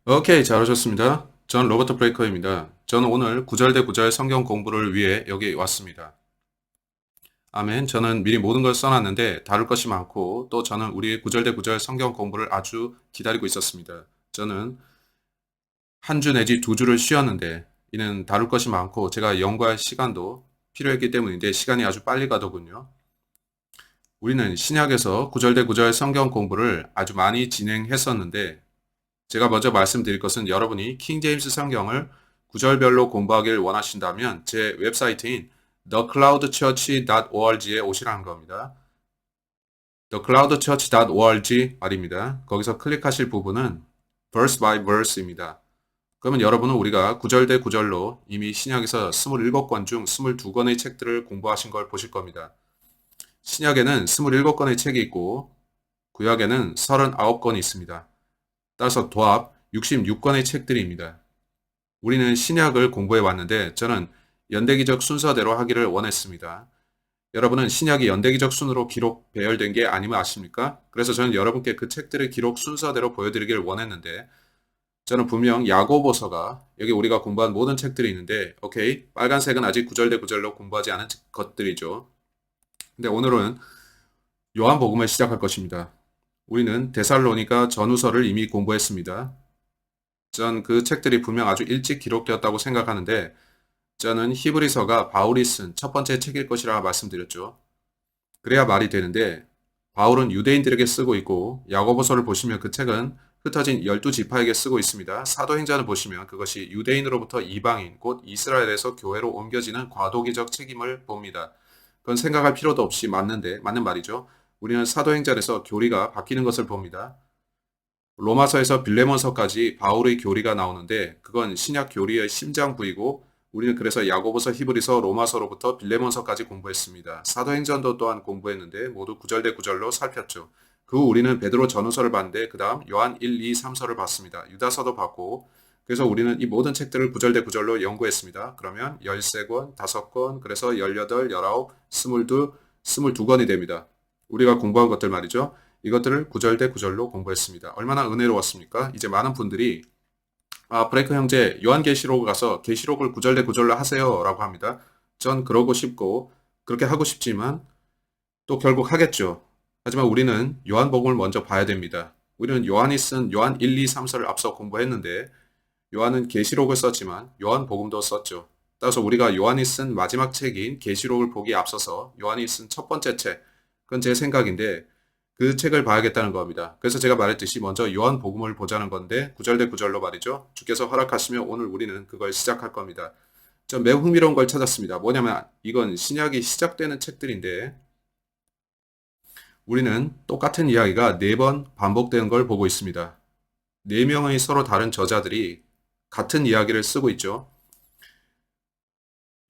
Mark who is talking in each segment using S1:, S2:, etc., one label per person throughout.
S1: 오케이, 잘 오셨습니다. 전 로버트 브레이커입니다. 저는 오늘 구절 대 구절 성경 공부를 위해 여기 왔습니다. 아멘. 저는 미리 모든 걸 써놨는데 다룰 것이 많고 또 저는 우리 구절 대 구절 성경 공부를 아주 기다리고 있었습니다. 저는 한 주 내지 두 주를 쉬었는데 이는 다룰 것이 많고 제가 연구할 시간도 필요했기 때문인데 시간이 아주 빨리 가더군요. 우리는 신약에서 구절 대 구절 성경 공부를 아주 많이 진행했었는데 제가 먼저 말씀드릴 것은 여러분이 킹제임스 성경을 구절별로 공부하길 원하신다면 제 웹사이트인 thecloudchurch.org에 오시라는 겁니다. thecloudchurch.org 말입니다. 거기서 클릭하실 부분은 verse by verse입니다. 그러면 여러분은 우리가 구절 대 구절로 이미 신약에서 27권 중 22권의 책들을 공부하신 걸 보실 겁니다. 신약에는 27권의 책이 있고 구약에는 39권이 있습니다. 따라서 도합 66권의 책들입니다. 우리는 신약을 공부해 왔는데 저는 연대기적 순서대로 하기를 원했습니다. 여러분은 신약이 연대기적 순으로 기록 배열된 게 아니면 아십니까? 그래서 저는 여러분께 그 책들의 기록 순서대로 보여드리길 원했는데 저는 분명 야고보서가 여기 우리가 공부한 모든 책들이 있는데 오케이 빨간색은 아직 구절 대 구절로 공부하지 않은 것들이죠. 근데 오늘은 요한복음을 시작할 것입니다. 우리는 데살로니가 전후서를 이미 공부했습니다. 전 그 책들이 분명 아주 일찍 기록되었다고 생각하는데 저는 히브리서가 바울이 쓴 첫 번째 책일 것이라 말씀드렸죠. 그래야 말이 되는데 바울은 유대인들에게 쓰고 있고 야고보서를 보시면 그 책은 흩어진 12지파에게 쓰고 있습니다. 사도행전을 보시면 그것이 유대인으로부터 이방인 곧 이스라엘에서 교회로 옮겨지는 과도기적 책임을 봅니다. 그건 생각할 필요도 없이 맞는 말이죠. 우리는 사도행전에서 교리가 바뀌는 것을 봅니다. 로마서에서 빌레몬서까지 바울의 교리가 나오는데 그건 신약 교리의 심장 부이고 우리는 그래서 야고보서, 히브리서, 로마서로부터 빌레몬서까지 공부했습니다. 사도행전도 또한 공부했는데 모두 구절 대 구절로 살폈죠. 그 후 우리는 베드로 전후서를 봤는데 그 다음 요한 1, 2, 3서를 봤습니다. 유다서도 봤고 그래서 우리는 이 모든 책들을 구절 대 구절로 연구했습니다. 그러면 13권, 5권, 그래서 18, 19, 22, 22권이 됩니다. 우리가 공부한 것들 말이죠. 이것들을 구절 대 구절로 공부했습니다. 얼마나 은혜로웠습니까? 이제 많은 분들이 브레이크 형제 요한계시록 가서 계시록을 구절 대 구절로 하세요 라고 합니다. 전 그러고 싶고 그렇게 하고 싶지만 또 결국 하겠죠. 하지만 우리는 요한복음을 먼저 봐야 됩니다. 우리는 요한이 쓴 요한 1, 2, 3서를 앞서 공부했는데 요한은 계시록을 썼지만 요한복음도 썼죠. 따라서 우리가 요한이 쓴 마지막 책인 계시록을 보기에 앞서서 요한이 쓴 첫 번째 책, 그건 제 생각인데 그 책을 봐야겠다는 겁니다. 그래서 제가 말했듯이 먼저 요한복음을 보자는 건데 구절 대 구절로 말이죠. 주께서 허락하시면 오늘 우리는 그걸 시작할 겁니다. 전 매우 흥미로운 걸 찾았습니다. 뭐냐면 이건 신약이 시작되는 책들인데 우리는 똑같은 이야기가 4번 반복되는 걸 보고 있습니다. 4명의 서로 다른 저자들이 같은 이야기를 쓰고 있죠.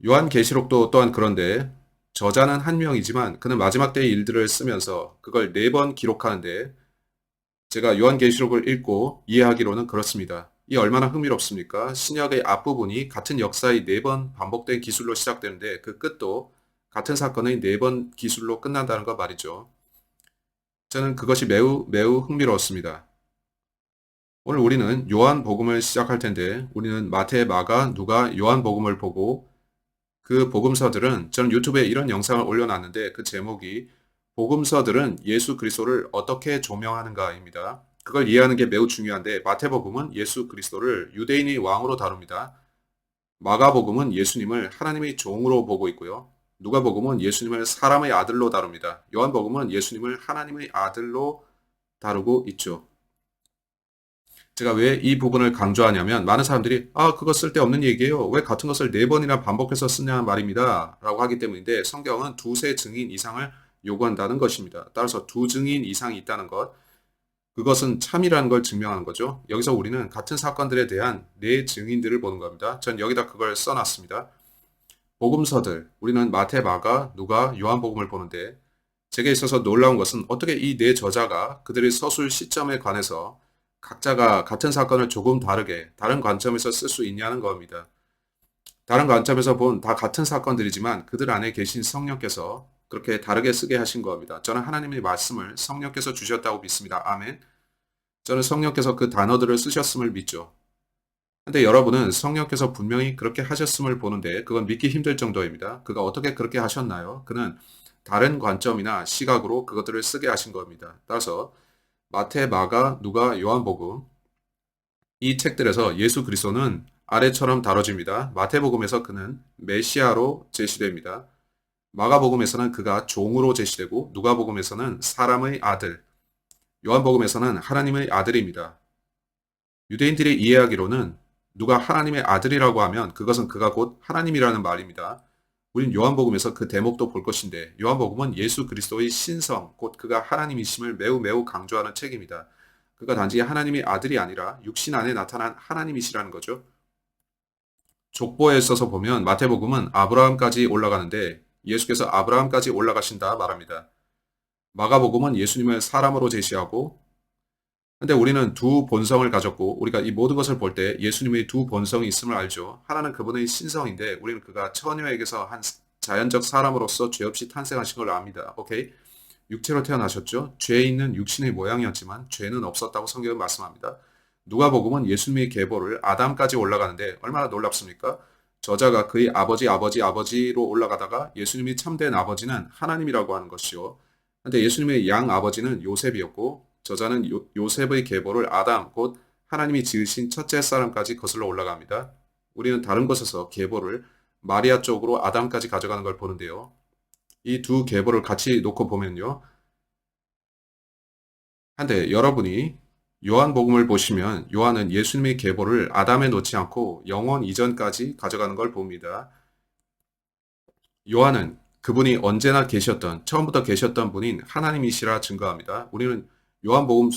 S1: 요한계시록도 또한 그런데 저자는 한 명이지만 그는 마지막 때의 일들을 쓰면서 그걸 4번 기록하는데 제가 요한계시록을 읽고 이해하기로는 그렇습니다. 이 얼마나 흥미롭습니까? 신약의 앞부분이 같은 역사의 4번 반복된 기술로 시작되는데 그 끝도 같은 사건의 4번 기술로 끝난다는 거 말이죠. 저는 그것이 매우 흥미로웠습니다. 오늘 우리는 요한복음을 시작할 텐데 우리는 마태, 마가, 누가, 요한복음을 보고 그 복음서들은 저는 유튜브에 이런 영상을 올려놨는데 그 제목이 복음서들은 예수 그리스도를 어떻게 조명하는가입니다. 그걸 이해하는 게 매우 중요한데 마태복음은 예수 그리스도를 유대인이 왕으로 다룹니다. 마가복음은 예수님을 하나님의 종으로 보고 있고요. 누가복음은 예수님을 사람의 아들로 다룹니다. 요한복음은 예수님을 하나님의 아들로 다루고 있죠. 제가 왜 이 부분을 강조하냐면 많은 사람들이 그거 쓸데없는 얘기예요. 왜 같은 것을 4번이나 반복해서 쓰냐 말입니다. 라고 하기 때문인데 성경은 두세 증인 이상을 요구한다는 것입니다. 따라서 두 증인 이상이 있다는 것, 그것은 참이라는 걸 증명하는 거죠. 여기서 우리는 같은 사건들에 대한 네 증인들을 보는 겁니다. 전 여기다 그걸 써놨습니다. 복음서들, 우리는 마태, 마가, 누가, 요한복음을 보는데 제게 있어서 놀라운 것은 어떻게 이 네 저자가 그들의 서술 시점에 관해서 각자가 같은 사건을 조금 다르게 다른 관점에서 쓸 수 있냐는 겁니다. 다른 관점에서 본 다 같은 사건들이지만 그들 안에 계신 성령께서 그렇게 다르게 쓰게 하신 겁니다. 저는 하나님의 말씀을 성령께서 주셨다고 믿습니다. 아멘. 저는 성령께서 그 단어들을 쓰셨음을 믿죠. 근데 여러분은 성령께서 분명히 그렇게 하셨음을 보는데 그건 믿기 힘들 정도입니다. 그가 어떻게 그렇게 하셨나요? 그는 다른 관점이나 시각으로 그것들을 쓰게 하신 겁니다. 따라서 마태, 마가, 누가, 요한복음 이 책들에서 예수 그리스도는 아래처럼 다뤄집니다. 마태복음에서 그는 메시아로 제시됩니다. 마가복음에서는 그가 종으로 제시되고 누가복음에서는 사람의 아들, 요한복음에서는 하나님의 아들입니다. 유대인들이 이해하기로는 누가 하나님의 아들이라고 하면 그것은 그가 곧 하나님이라는 말입니다. 우린 요한복음에서 그 대목도 볼 것인데 요한복음은 예수 그리스도의 신성, 곧 그가 하나님이심을 매우 매우 강조하는 책입니다. 그가 단지 하나님의 아들이 아니라 육신 안에 나타난 하나님이시라는 거죠. 족보에 있어서 보면 마태복음은 아브라함까지 올라가는데 예수께서 아브라함까지 올라가신다 말합니다. 마가복음은 예수님을 사람으로 제시하고 근데 우리는 두 본성을 가졌고 우리가 이 모든 것을 볼 때 예수님의 두 본성이 있음을 알죠. 하나는 그분의 신성인데 우리는 그가 처녀에게서 한 자연적 사람으로서 죄 없이 탄생하신 걸 압니다. 오케이? 육체로 태어나셨죠. 죄 있는 육신의 모양이었지만 죄는 없었다고 성경은 말씀합니다. 누가복음은 예수님의 계보를 아담까지 올라가는데 얼마나 놀랍습니까? 저자가 그의 아버지로 올라가다가 예수님이 참된 아버지는 하나님이라고 하는 것이요. 근데 예수님의 양 아버지는 요셉이었고 저자는 요셉의 계보를 아담 곧 하나님이 지으신 첫째 사람까지 거슬러 올라갑니다. 우리는 다른 곳에서 계보를 마리아 쪽으로 아담까지 가져가는 걸 보는데요. 이 두 계보를 같이 놓고 보면요. 한데 여러분이 요한복음을 보시면 요한은 예수님의 계보를 아담에 놓지 않고 영원 이전까지 가져가는 걸 봅니다. 요한은 그분이 언제나 계셨던 처음부터 계셨던 분인 하나님이시라 증거합니다. 우리는 요한복음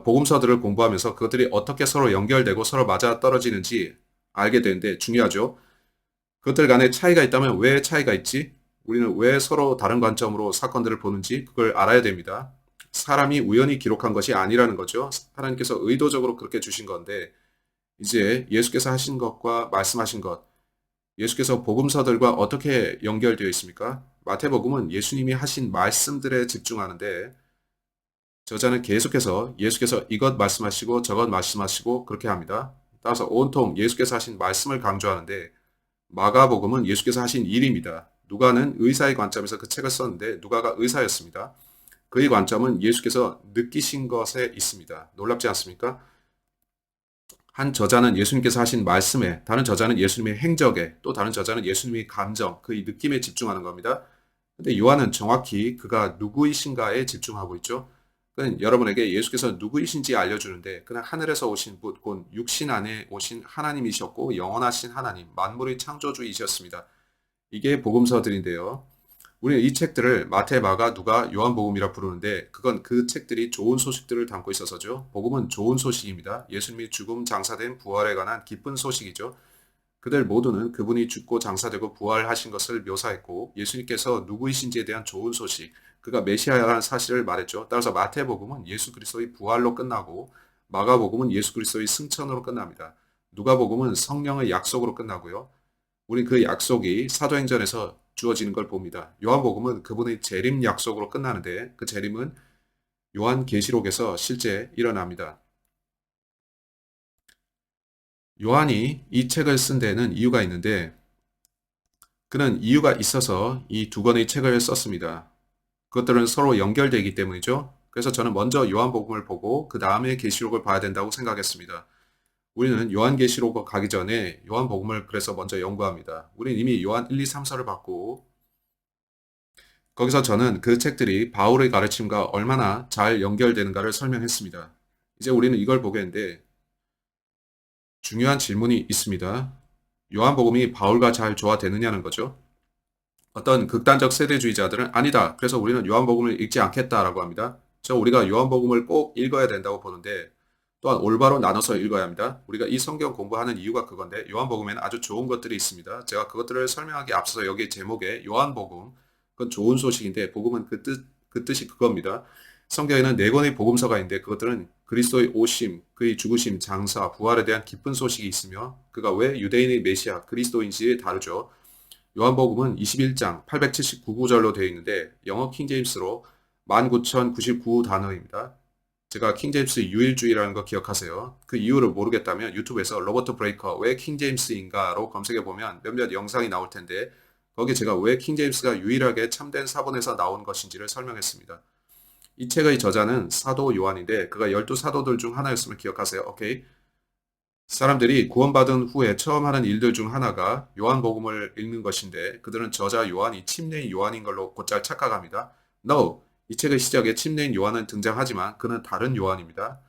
S1: 복음서들을 공부하면서 그것들이 어떻게 서로 연결되고 서로 맞아떨어지는지 알게 되는데 중요하죠. 그것들 간에 차이가 있다면 왜 차이가 있지? 우리는 왜 서로 다른 관점으로 사건들을 보는지 그걸 알아야 됩니다. 사람이 우연히 기록한 것이 아니라는 거죠. 하나님께서 의도적으로 그렇게 주신 건데 이제 예수께서 하신 것과 말씀하신 것 예수께서 복음서들과 어떻게 연결되어 있습니까? 마태복음은 예수님이 하신 말씀들에 집중하는데 저자는 계속해서 예수께서 이것 말씀하시고 저것 말씀하시고 그렇게 합니다. 따라서 온통 예수께서 하신 말씀을 강조하는데 마가복음은 예수께서 하신 일입니다. 누가는 의사의 관점에서 그 책을 썼는데 누가가 의사였습니다. 그의 관점은 예수께서 느끼신 것에 있습니다. 놀랍지 않습니까? 한 저자는 예수님께서 하신 말씀에, 다른 저자는 예수님의 행적에, 또 다른 저자는 예수님의 감정, 그의 느낌에 집중하는 겁니다. 근데 요한은 정확히 그가 누구이신가에 집중하고 있죠. 그는 여러분에게 예수께서 누구이신지 알려주는데 그는 하늘에서 오신 분, 곧 육신 안에 오신 하나님이셨고 영원하신 하나님, 만물의 창조주이셨습니다. 이게 복음서들인데요. 우리는 이 책들을 마태, 마가, 누가, 요한복음이라 부르는데 그건 그 책들이 좋은 소식들을 담고 있어서죠. 복음은 좋은 소식입니다. 예수님이 죽음 장사된 부활에 관한 기쁜 소식이죠. 그들 모두는 그분이 죽고 장사되고 부활하신 것을 묘사했고 예수님께서 누구이신지에 대한 좋은 소식, 그가 메시아라는 사실을 말했죠. 따라서 마태복음은 예수 그리스도의 부활로 끝나고 마가복음은 예수 그리스도의 승천으로 끝납니다. 누가복음은 성령의 약속으로 끝나고요. 우린 그 약속이 사도행전에서 주어지는 걸 봅니다. 요한복음은 그분의 재림 약속으로 끝나는데 그 재림은 요한계시록에서 실제 일어납니다. 요한이 이 책을 쓴 데는 이유가 있는데 그는 이유가 있어서 이 두 권의 책을 썼습니다. 그것들은 서로 연결되기 때문이죠. 그래서 저는 먼저 요한복음을 보고 그 다음에 계시록을 봐야 된다고 생각했습니다. 우리는 요한계시록 가기 전에 요한복음을 그래서 먼저 연구합니다. 우리는 이미 요한 1, 2, 3, 4를 봤고 거기서 저는 그 책들이 바울의 가르침과 얼마나 잘 연결되는가를 설명했습니다. 이제 우리는 이걸 보겠는데 중요한 질문이 있습니다. 요한복음이 바울과 잘 조화되느냐는 거죠. 어떤 극단적 세대주의자들은 아니다. 그래서 우리는 요한복음을 읽지 않겠다라고 합니다. 우리가 요한복음을 꼭 읽어야 된다고 보는데 또한 올바로 나눠서 읽어야 합니다. 우리가 이 성경 공부하는 이유가 그건데 요한복음에는 아주 좋은 것들이 있습니다. 제가 그것들을 설명하기 앞서서 여기 제목에 요한복음 그건 좋은 소식인데 복음은 그 뜻이 그겁니다. 성경에는 네 권의 복음서가 있는데 그것들은 그리스도의 오심, 그의 죽으심, 장사, 부활에 대한 기쁜 소식이 있으며 그가 왜 유대인의 메시아, 그리스도인지에 다르죠. 요한복음은 21장 879구절로 되어 있는데 영어 킹제임스로 19,099 단어입니다. 제가 킹제임스 유일주의라는 거 기억하세요. 그 이유를 모르겠다면 유튜브에서 로버트 브레이커 왜 킹제임스인가로 검색해 보면 몇몇 영상이 나올 텐데 거기 제가 왜 킹제임스가 유일하게 참된 사본에서 나온 것인지를 설명했습니다. 이 책의 저자는 사도 요한인데 그가 12사도들 중 하나였음을 기억하세요. 오케이. 사람들이 구원받은 후에 처음 하는 일들 중 하나가 요한복음을 읽는 것인데 그들은 저자 요한이 침례인 요한인 걸로 곧잘 착각합니다. No! 이 책의 시작에 침례인 요한은 등장하지만 그는 다른 요한입니다.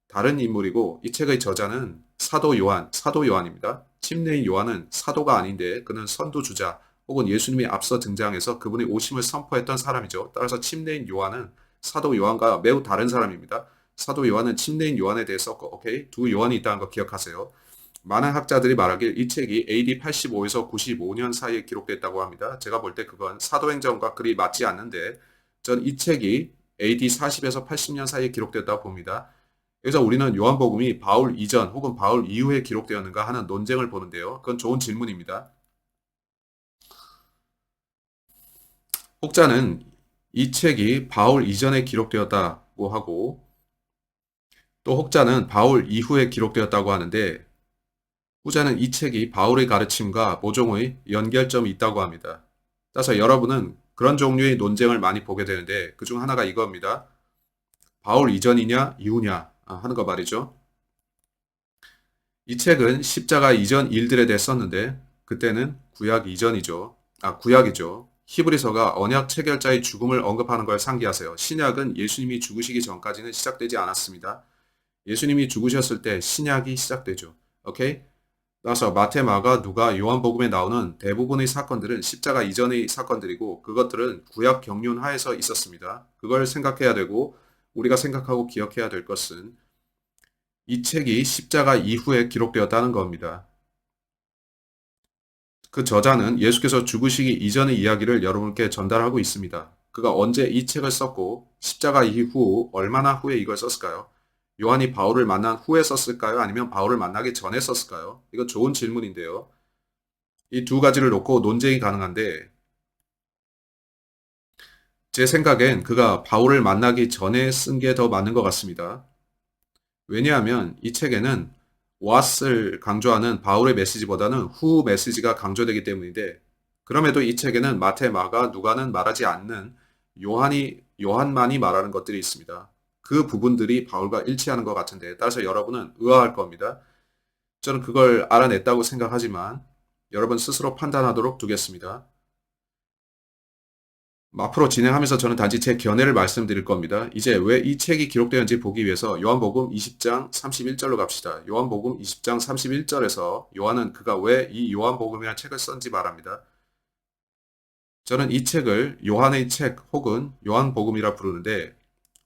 S1: 다른 인물이고 이 책의 저자는 사도 요한입니다. 침례인 요한은 사도가 아닌데 그는 선두주자 혹은 예수님이 앞서 등장해서 그분의 오심을 선포했던 사람이죠. 따라서 침례인 요한은 사도 요한과 매우 다른 사람입니다. 사도 요한은 침례인 요한에 대해서 오케이? 두 요한이 있다는 거 기억하세요. 많은 학자들이 말하길 이 책이 AD 85에서 95년 사이에 기록됐다고 합니다. 제가 볼 때 그건 사도행전과 그리 맞지 않는데 전 이 책이 AD 40에서 80년 사이에 기록됐다고 봅니다. 여기서 우리는 요한복음이 바울 이전 혹은 바울 이후에 기록되었는가 하는 논쟁을 보는데요. 그건 좋은 질문입니다. 혹자는 이 책이 바울 이전에 기록되었다고 하고 또 혹자는 바울 이후에 기록되었다고 하는데 후자는 이 책이 바울의 가르침과 모종의 연결점이 있다고 합니다. 따라서 여러분은 그런 종류의 논쟁을 많이 보게 되는데 그중 하나가 이겁니다. 바울 이전이냐 이후냐 하는 거 말이죠. 이 책은 십자가 이전 일들에 대해 썼는데 그때는 구약 이전이죠. 구약이죠. 히브리서가 언약 체결자의 죽음을 언급하는 걸 상기하세요. 신약은 예수님이 죽으시기 전까지는 시작되지 않았습니다. 예수님이 죽으셨을 때 신약이 시작되죠. 오케이? 따라서 마태, 마가, 누가, 요한복음에 나오는 대부분의 사건들은 십자가 이전의 사건들이고 그것들은 구약 경륜 하에서 있었습니다. 그걸 생각해야 되고 우리가 생각하고 기억해야 될 것은 이 책이 십자가 이후에 기록되었다는 겁니다. 그 저자는 예수께서 죽으시기 이전의 이야기를 여러분께 전달하고 있습니다. 그가 언제 이 책을 썼고 십자가 이후 얼마나 후에 이걸 썼을까요? 요한이 바울을 만난 후에 썼을까요? 아니면 바울을 만나기 전에 썼을까요? 이거 좋은 질문인데요. 이 두 가지를 놓고 논쟁이 가능한데 제 생각엔 그가 바울을 만나기 전에 쓴 게 더 맞는 것 같습니다. 왜냐하면 이 책에는 what을 강조하는 바울의 메시지보다는 who 메시지가 강조되기 때문인데 그럼에도 이 책에는 마태, 마가, 누가는 말하지 않는 요한만이 말하는 것들이 있습니다. 그 부분들이 바울과 일치하는 것 같은데 따라서 여러분은 의아할 겁니다. 저는 그걸 알아냈다고 생각하지만 여러분 스스로 판단하도록 두겠습니다. 앞으로 진행하면서 저는 단지 제 견해를 말씀드릴 겁니다. 이제 왜 이 책이 기록되었는지 보기 위해서 요한복음 20장 31절로 갑시다. 요한복음 20장 31절에서 요한은 그가 왜 이 요한복음이라는 책을 썼는지 말합니다. 저는 이 책을 요한의 책 혹은 요한복음이라 부르는데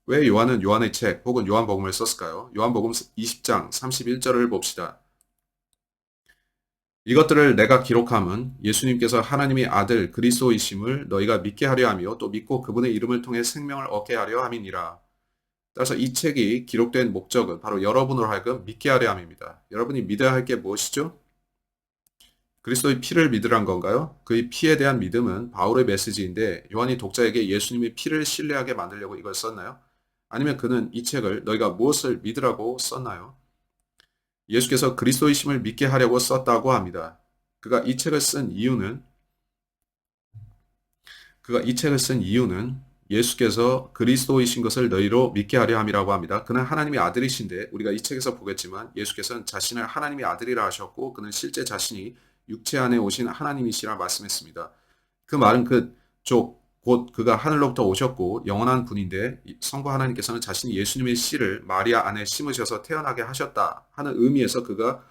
S1: 왜 요한은 요한의 책 혹은 요한복음을 썼을까요? 요한복음 20장 31절을 봅시다. 이것들을 내가 기록함은 예수님께서 하나님의 아들 그리스도이심을 너희가 믿게 하려 하며 또 믿고 그분의 이름을 통해 생명을 얻게 하려 함이니라. 따라서 이 책이 기록된 목적은 바로 여러분으로 하여금 믿게 하려 함입니다. 여러분이 믿어야 할 게 무엇이죠? 그리스도의 피를 믿으란 건가요? 그의 피에 대한 믿음은 바울의 메시지인데 요한이 독자에게 예수님의 피를 신뢰하게 만들려고 이걸 썼나요? 아니면 그는 이 책을 너희가 무엇을 믿으라고 썼나요? 예수께서 그리스도이심을 믿게 하려고 썼다고 합니다. 그가 이 책을 쓴 이유는 예수께서 그리스도이신 것을 너희로 믿게 하려 함이라고 합니다. 그는 하나님의 아들이신데 우리가 이 책에서 보겠지만 예수께서는 자신을 하나님의 아들이라 하셨고 그는 실제 자신이 육체 안에 오신 하나님이시라 말씀했습니다. 그 말은 곧 그가 하늘로부터 오셨고 영원한 분인데 성부 하나님께서는 자신이 예수님의 씨를 마리아 안에 심으셔서 태어나게 하셨다 하는 의미에서 그가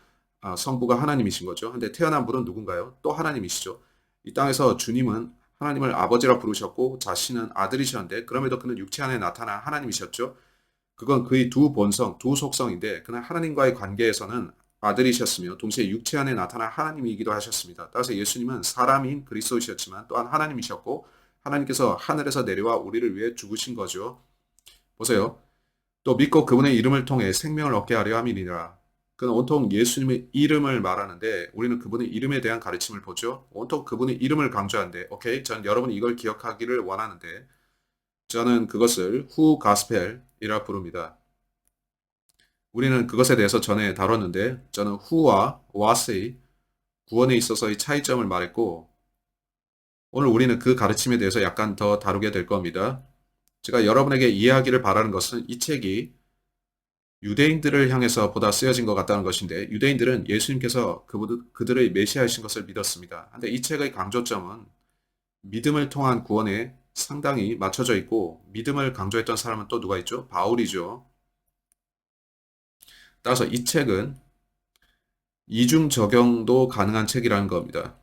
S1: 성부가 하나님이신 거죠. 근데 태어난 분은 누군가요? 또 하나님이시죠. 이 땅에서 주님은 하나님을 아버지라 부르셨고 자신은 아들이셨는데 그럼에도 그는 육체 안에 나타난 하나님이셨죠. 그건 그의 두 본성, 두 속성인데 그는 하나님과의 관계에서는 아들이셨으며 동시에 육체 안에 나타난 하나님이기도 하셨습니다. 따라서 예수님은 사람인 그리스도이셨지만 또한 하나님이셨고 하나님께서 하늘에서 내려와 우리를 위해 죽으신 거죠. 보세요. 또 믿고 그분의 이름을 통해 생명을 얻게 하려 함이니라. 그는 온통 예수님의 이름을 말하는데 우리는 그분의 이름에 대한 가르침을 보죠. 온통 그분의 이름을 강조하는데 오케이? 전 여러분이 이걸 기억하기를 원하는데 저는 그것을 후 가스펠이라 부릅니다. 우리는 그것에 대해서 전에 다뤘는데 저는 who와 what의 구원에 있어서의 차이점을 말했고 오늘 우리는 그 가르침에 대해서 약간 더 다루게 될 겁니다. 제가 여러분에게 이해하기를 바라는 것은 이 책이 유대인들을 향해서 보다 쓰여진 것 같다는 것인데 유대인들은 예수님께서 그들의 메시아이신 것을 믿었습니다. 근데 이 책의 강조점은 믿음을 통한 구원에 상당히 맞춰져 있고 믿음을 강조했던 사람은 또 누가 있죠? 바울이죠. 따라서 이 책은 이중 적용도 가능한 책이라는 겁니다.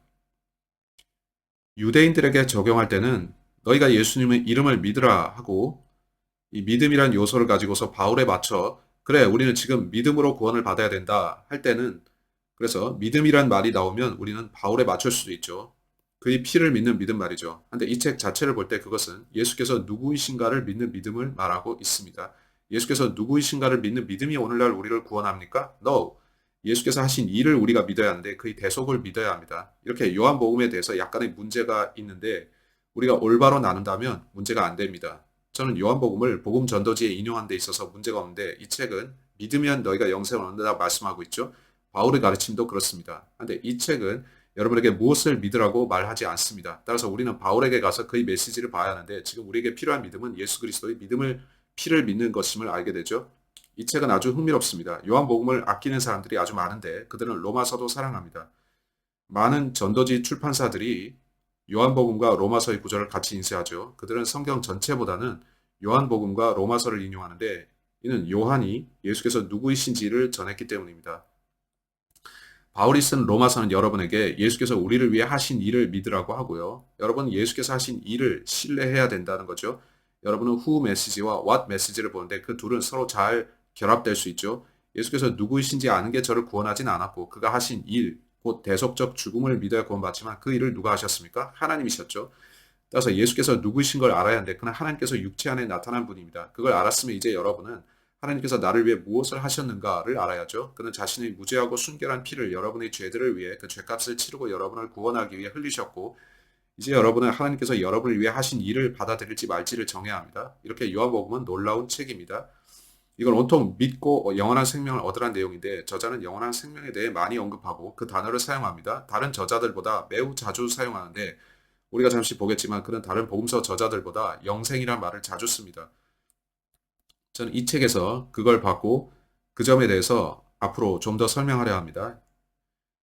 S1: 유대인들에게 적용할 때는 너희가 예수님의 이름을 믿으라 하고 이 믿음이란 요소를 가지고서 바울에 맞춰 그래 우리는 지금 믿음으로 구원을 받아야 된다 할 때는 그래서 믿음이란 말이 나오면 우리는 바울에 맞출 수도 있죠. 그의 피를 믿는 믿음 말이죠. 근데 이 책 자체를 볼 때 그것은 예수께서 누구이신가를 믿는 믿음을 말하고 있습니다. 예수께서 누구이신가를 믿는 믿음이 오늘날 우리를 구원합니까? No. 예수께서 하신 일을 우리가 믿어야 하는데 그의 대속을 믿어야 합니다. 이렇게 요한복음에 대해서 약간의 문제가 있는데 우리가 올바로 나눈다면 문제가 안 됩니다. 저는 요한복음을 복음 전도지에 인용한 데 있어서 문제가 없는데 이 책은 믿으면 너희가 영생을 얻는다고 말씀하고 있죠. 바울의 가르침도 그렇습니다. 그런데 이 책은 여러분에게 무엇을 믿으라고 말하지 않습니다. 따라서 우리는 바울에게 가서 그의 메시지를 봐야 하는데 지금 우리에게 필요한 믿음은 예수 그리스도의 믿음을 피를 믿는 것임을 알게 되죠. 이 책은 아주 흥미롭습니다. 요한복음을 아끼는 사람들이 아주 많은데 그들은 로마서도 사랑합니다. 많은 전도지 출판사들이 요한복음과 로마서의 구절을 같이 인쇄하죠. 그들은 성경 전체보다는 요한복음과 로마서를 인용하는데 이는 요한이 예수께서 누구이신지를 전했기 때문입니다. 바울이 쓴 로마서는 여러분에게 예수께서 우리를 위해 하신 일을 믿으라고 하고요. 여러분은 예수께서 하신 일을 신뢰해야 된다는 거죠. 여러분은 who 메시지와 what 메시지를 보는데 그 둘은 서로 잘 결합될 수 있죠. 예수께서 누구이신지 아는 게 저를 구원하진 않았고 그가 하신 일, 곧 대속적 죽음을 믿어야 구원받지만 그 일을 누가 하셨습니까? 하나님이셨죠. 따라서 예수께서 누구이신 걸 알아야 하는데 그는 하나님께서 육체 안에 나타난 분입니다. 그걸 알았으면 이제 여러분은 하나님께서 나를 위해 무엇을 하셨는가를 알아야죠. 그는 자신의 무죄하고 순결한 피를 여러분의 죄들을 위해 그 죄값을 치르고 여러분을 구원하기 위해 흘리셨고 이제 여러분은 하나님께서 여러분을 위해 하신 일을 받아들일지 말지를 정해야 합니다. 이렇게 요한복음은 놀라운 책입니다. 이걸 온통 믿고 영원한 생명을 얻으란 내용인데 저자는 영원한 생명에 대해 많이 언급하고 그 단어를 사용합니다. 다른 저자들보다 매우 자주 사용하는데 우리가 잠시 보겠지만 그는 다른 복음서 저자들보다 영생이란 말을 자주 씁니다. 저는 이 책에서 그걸 받고 그 점에 대해서 앞으로 좀 더 설명하려 합니다.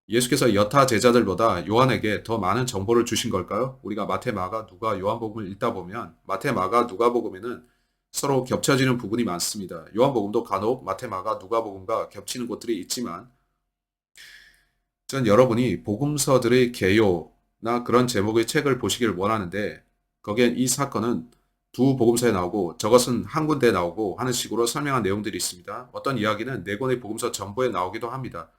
S1: 예수께서 여타 제자들보다 요한에게 더 많은 정보를 주신 걸까요? 우리가 마태, 마가, 누가, 요한복음을 읽다 보면 마태, 마가, 누가복음에는 서로 겹쳐지는 부분이 많습니다. 요한복음도 간혹 마태, 마가, 누가복음과 겹치는 곳들이 있지만 전 여러분이 복음서들의 개요나 그런 제목의 책을 보시길 원하는데 거기엔 이 사건은 두 복음서에 나오고 저것은 한 군데에 나오고 하는 식으로 설명한 내용들이 있습니다. 어떤 이야기는 네 권의 복음서 전부에 나오기도 합니다.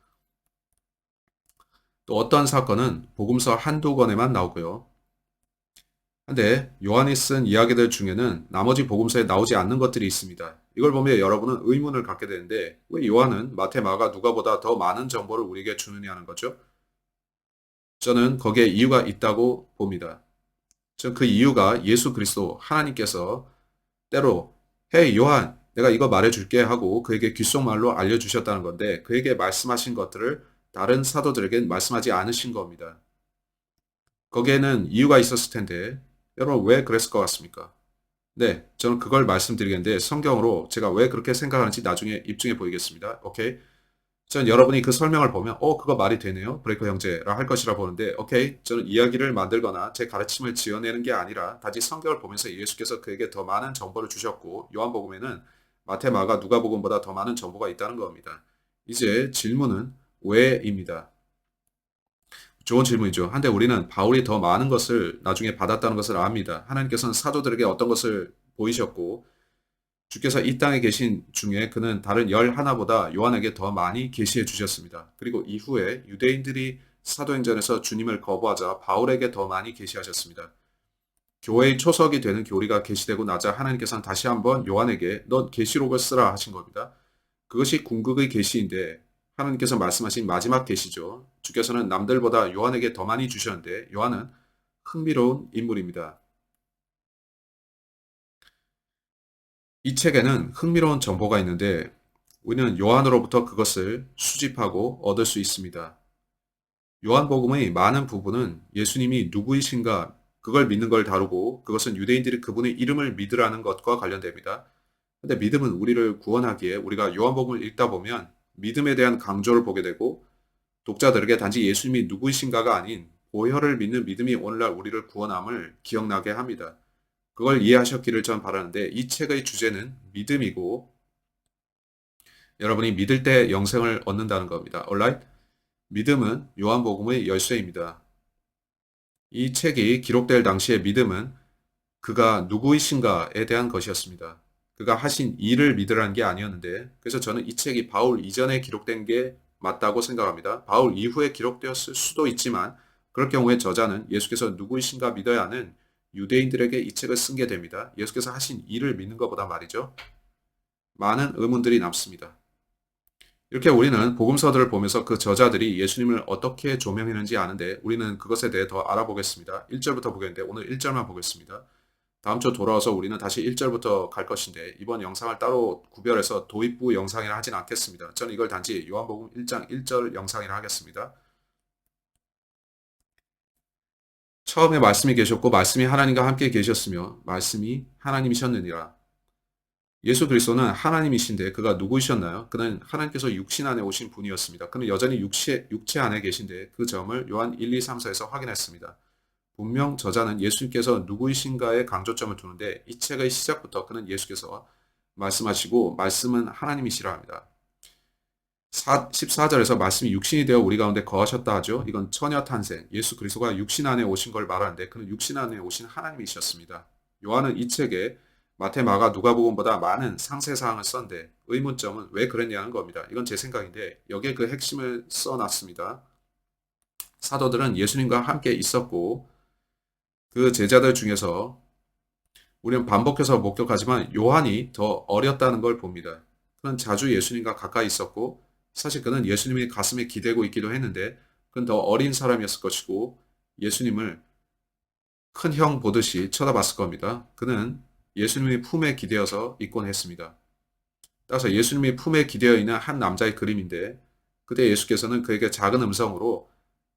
S1: 또 어떤 사건은 복음서 한두 권에만 나오고요. 근데 요한이 쓴 이야기들 중에는 나머지 복음서에 나오지 않는 것들이 있습니다. 이걸 보면 여러분은 의문을 갖게 되는데 왜 요한은 마태, 마가, 누가보다 더 많은 정보를 우리에게 주느냐는 거죠. 저는 거기에 이유가 있다고 봅니다. 저 그 이유가 예수 그리스도 하나님께서 때로 헤이 요한 내가 이거 말해줄게 하고 그에게 귓속말로 알려주셨다는 건데 그에게 말씀하신 것들을 다른 사도들에게 말씀하지 않으신 겁니다. 거기에는 이유가 있었을 텐데 여러분 왜 그랬을 것 같습니까? 네, 저는 그걸 말씀드리겠는데 성경으로 제가 왜 그렇게 생각하는지 나중에 입증해 보이겠습니다. 오케이? 전 여러분이 그 설명을 보면 그거 말이 되네요. 브레이커 형제라 할 것이라 보는데 오케이. 저는 이야기를 만들거나 제 가르침을 지어내는 게 아니라 단지 성경을 보면서 예수께서 그에게 더 많은 정보를 주셨고 요한복음에는 마태, 마가, 누가복음보다 더 많은 정보가 있다는 겁니다. 이제 질문은 왜입니다. 좋은 질문이죠. 한데 우리는 바울이 더 많은 것을 나중에 받았다는 것을 압니다. 하나님께서는 사도들에게 어떤 것을 보이셨고 주께서 이 땅에 계신 중에 그는 다른 11보다 요한에게 더 많이 계시해 주셨습니다. 그리고 이후에 유대인들이 사도행전에서 주님을 거부하자 바울에게 더 많이 계시하셨습니다. 교회의 초석이 되는 교리가 계시되고 나자 하나님께서는 다시 한번 요한에게 넌 계시록을 쓰라 하신 겁니다. 그것이 궁극의 계시인데 하나님께서 말씀하신 마지막 계시죠. 주께서는 남들보다 요한에게 더 많이 주셨는데 요한은 흥미로운 인물입니다. 이 책에는 흥미로운 정보가 있는데 우리는 요한으로부터 그것을 수집하고 얻을 수 있습니다. 요한복음의 많은 부분은 예수님이 누구이신가 그걸 믿는 걸 다루고 그것은 유대인들이 그분의 이름을 믿으라는 것과 관련됩니다. 근데 믿음은 우리를 구원하기에 우리가 요한복음을 읽다 보면 믿음에 대한 강조를 보게 되고 독자들에게 단지 예수님이 누구이신가가 아닌 보혈을 믿는 믿음이 오늘날 우리를 구원함을 기억나게 합니다. 그걸 이해하셨기를 전 바라는데 이 책의 주제는 믿음이고 여러분이 믿을 때 영생을 얻는다는 겁니다. alright? 믿음은 요한복음의 열쇠입니다. 이 책이 기록될 당시의 믿음은 그가 누구이신가에 대한 것이었습니다. 그가 하신 일을 믿으라는 게 아니었는데 그래서 저는 이 책이 바울 이전에 기록된 게 맞다고 생각합니다. 바울 이후에 기록되었을 수도 있지만 그럴 경우에 저자는 예수께서 누구이신가 믿어야 하는 유대인들에게 이 책을 쓴 게 됩니다. 예수께서 하신 일을 믿는 것보다 말이죠. 많은 의문들이 남습니다. 이렇게 우리는 복음서들을 보면서 그 저자들이 예수님을 어떻게 조명했는지 아는데 우리는 그것에 대해 더 알아보겠습니다. 1절부터 보겠는데 오늘 1절만 보겠습니다. 다음 주 돌아와서 우리는 다시 1절부터 갈 것인데 이번 영상을 따로 구별해서 도입부 영상이라 하진 않겠습니다. 저는 이걸 단지 요한복음 1장 1절 영상이라 하겠습니다. 처음에 말씀이 계셨고 말씀이 하나님과 함께 계셨으며 말씀이 하나님이셨느니라. 예수 그리스도는 하나님이신데 그가 누구이셨나요? 그는 하나님께서 육신 안에 오신 분이었습니다. 그는 여전히 육체 안에 계신데 그 점을 요한 1, 2, 3, 4에서 확인했습니다. 분명 저자는 예수님께서 누구이신가에 강조점을 두는데 이 책의 시작부터 그는 예수께서 말씀하시고 말씀은 하나님이시라 합니다. 14절에서 말씀이 육신이 되어 우리 가운데 거하셨다 하죠. 이건 처녀 탄생, 예수 그리스도가 육신 안에 오신 걸 말하는데 그는 육신 안에 오신 하나님이셨습니다. 요한은 이 책에 마태, 마가, 누가복음보다 많은 상세사항을 썼는데 의문점은 왜 그랬냐는 겁니다. 이건 제 생각인데 여기에 그 핵심을 써놨습니다. 사도들은 예수님과 함께 있었고 그 제자들 중에서 우리는 반복해서 목격하지만 요한이 더 어렸다는 걸 봅니다. 그는 자주 예수님과 가까이 있었고 사실 그는 예수님의 가슴에 기대고 있기도 했는데 그는 더 어린 사람이었을 것이고 예수님을 큰 형 보듯이 쳐다봤을 겁니다. 그는 예수님의 품에 기대어서 있곤 했습니다. 따라서 예수님의 품에 기대어 있는 한 남자의 그림인데 그때 예수께서는 그에게 작은 음성으로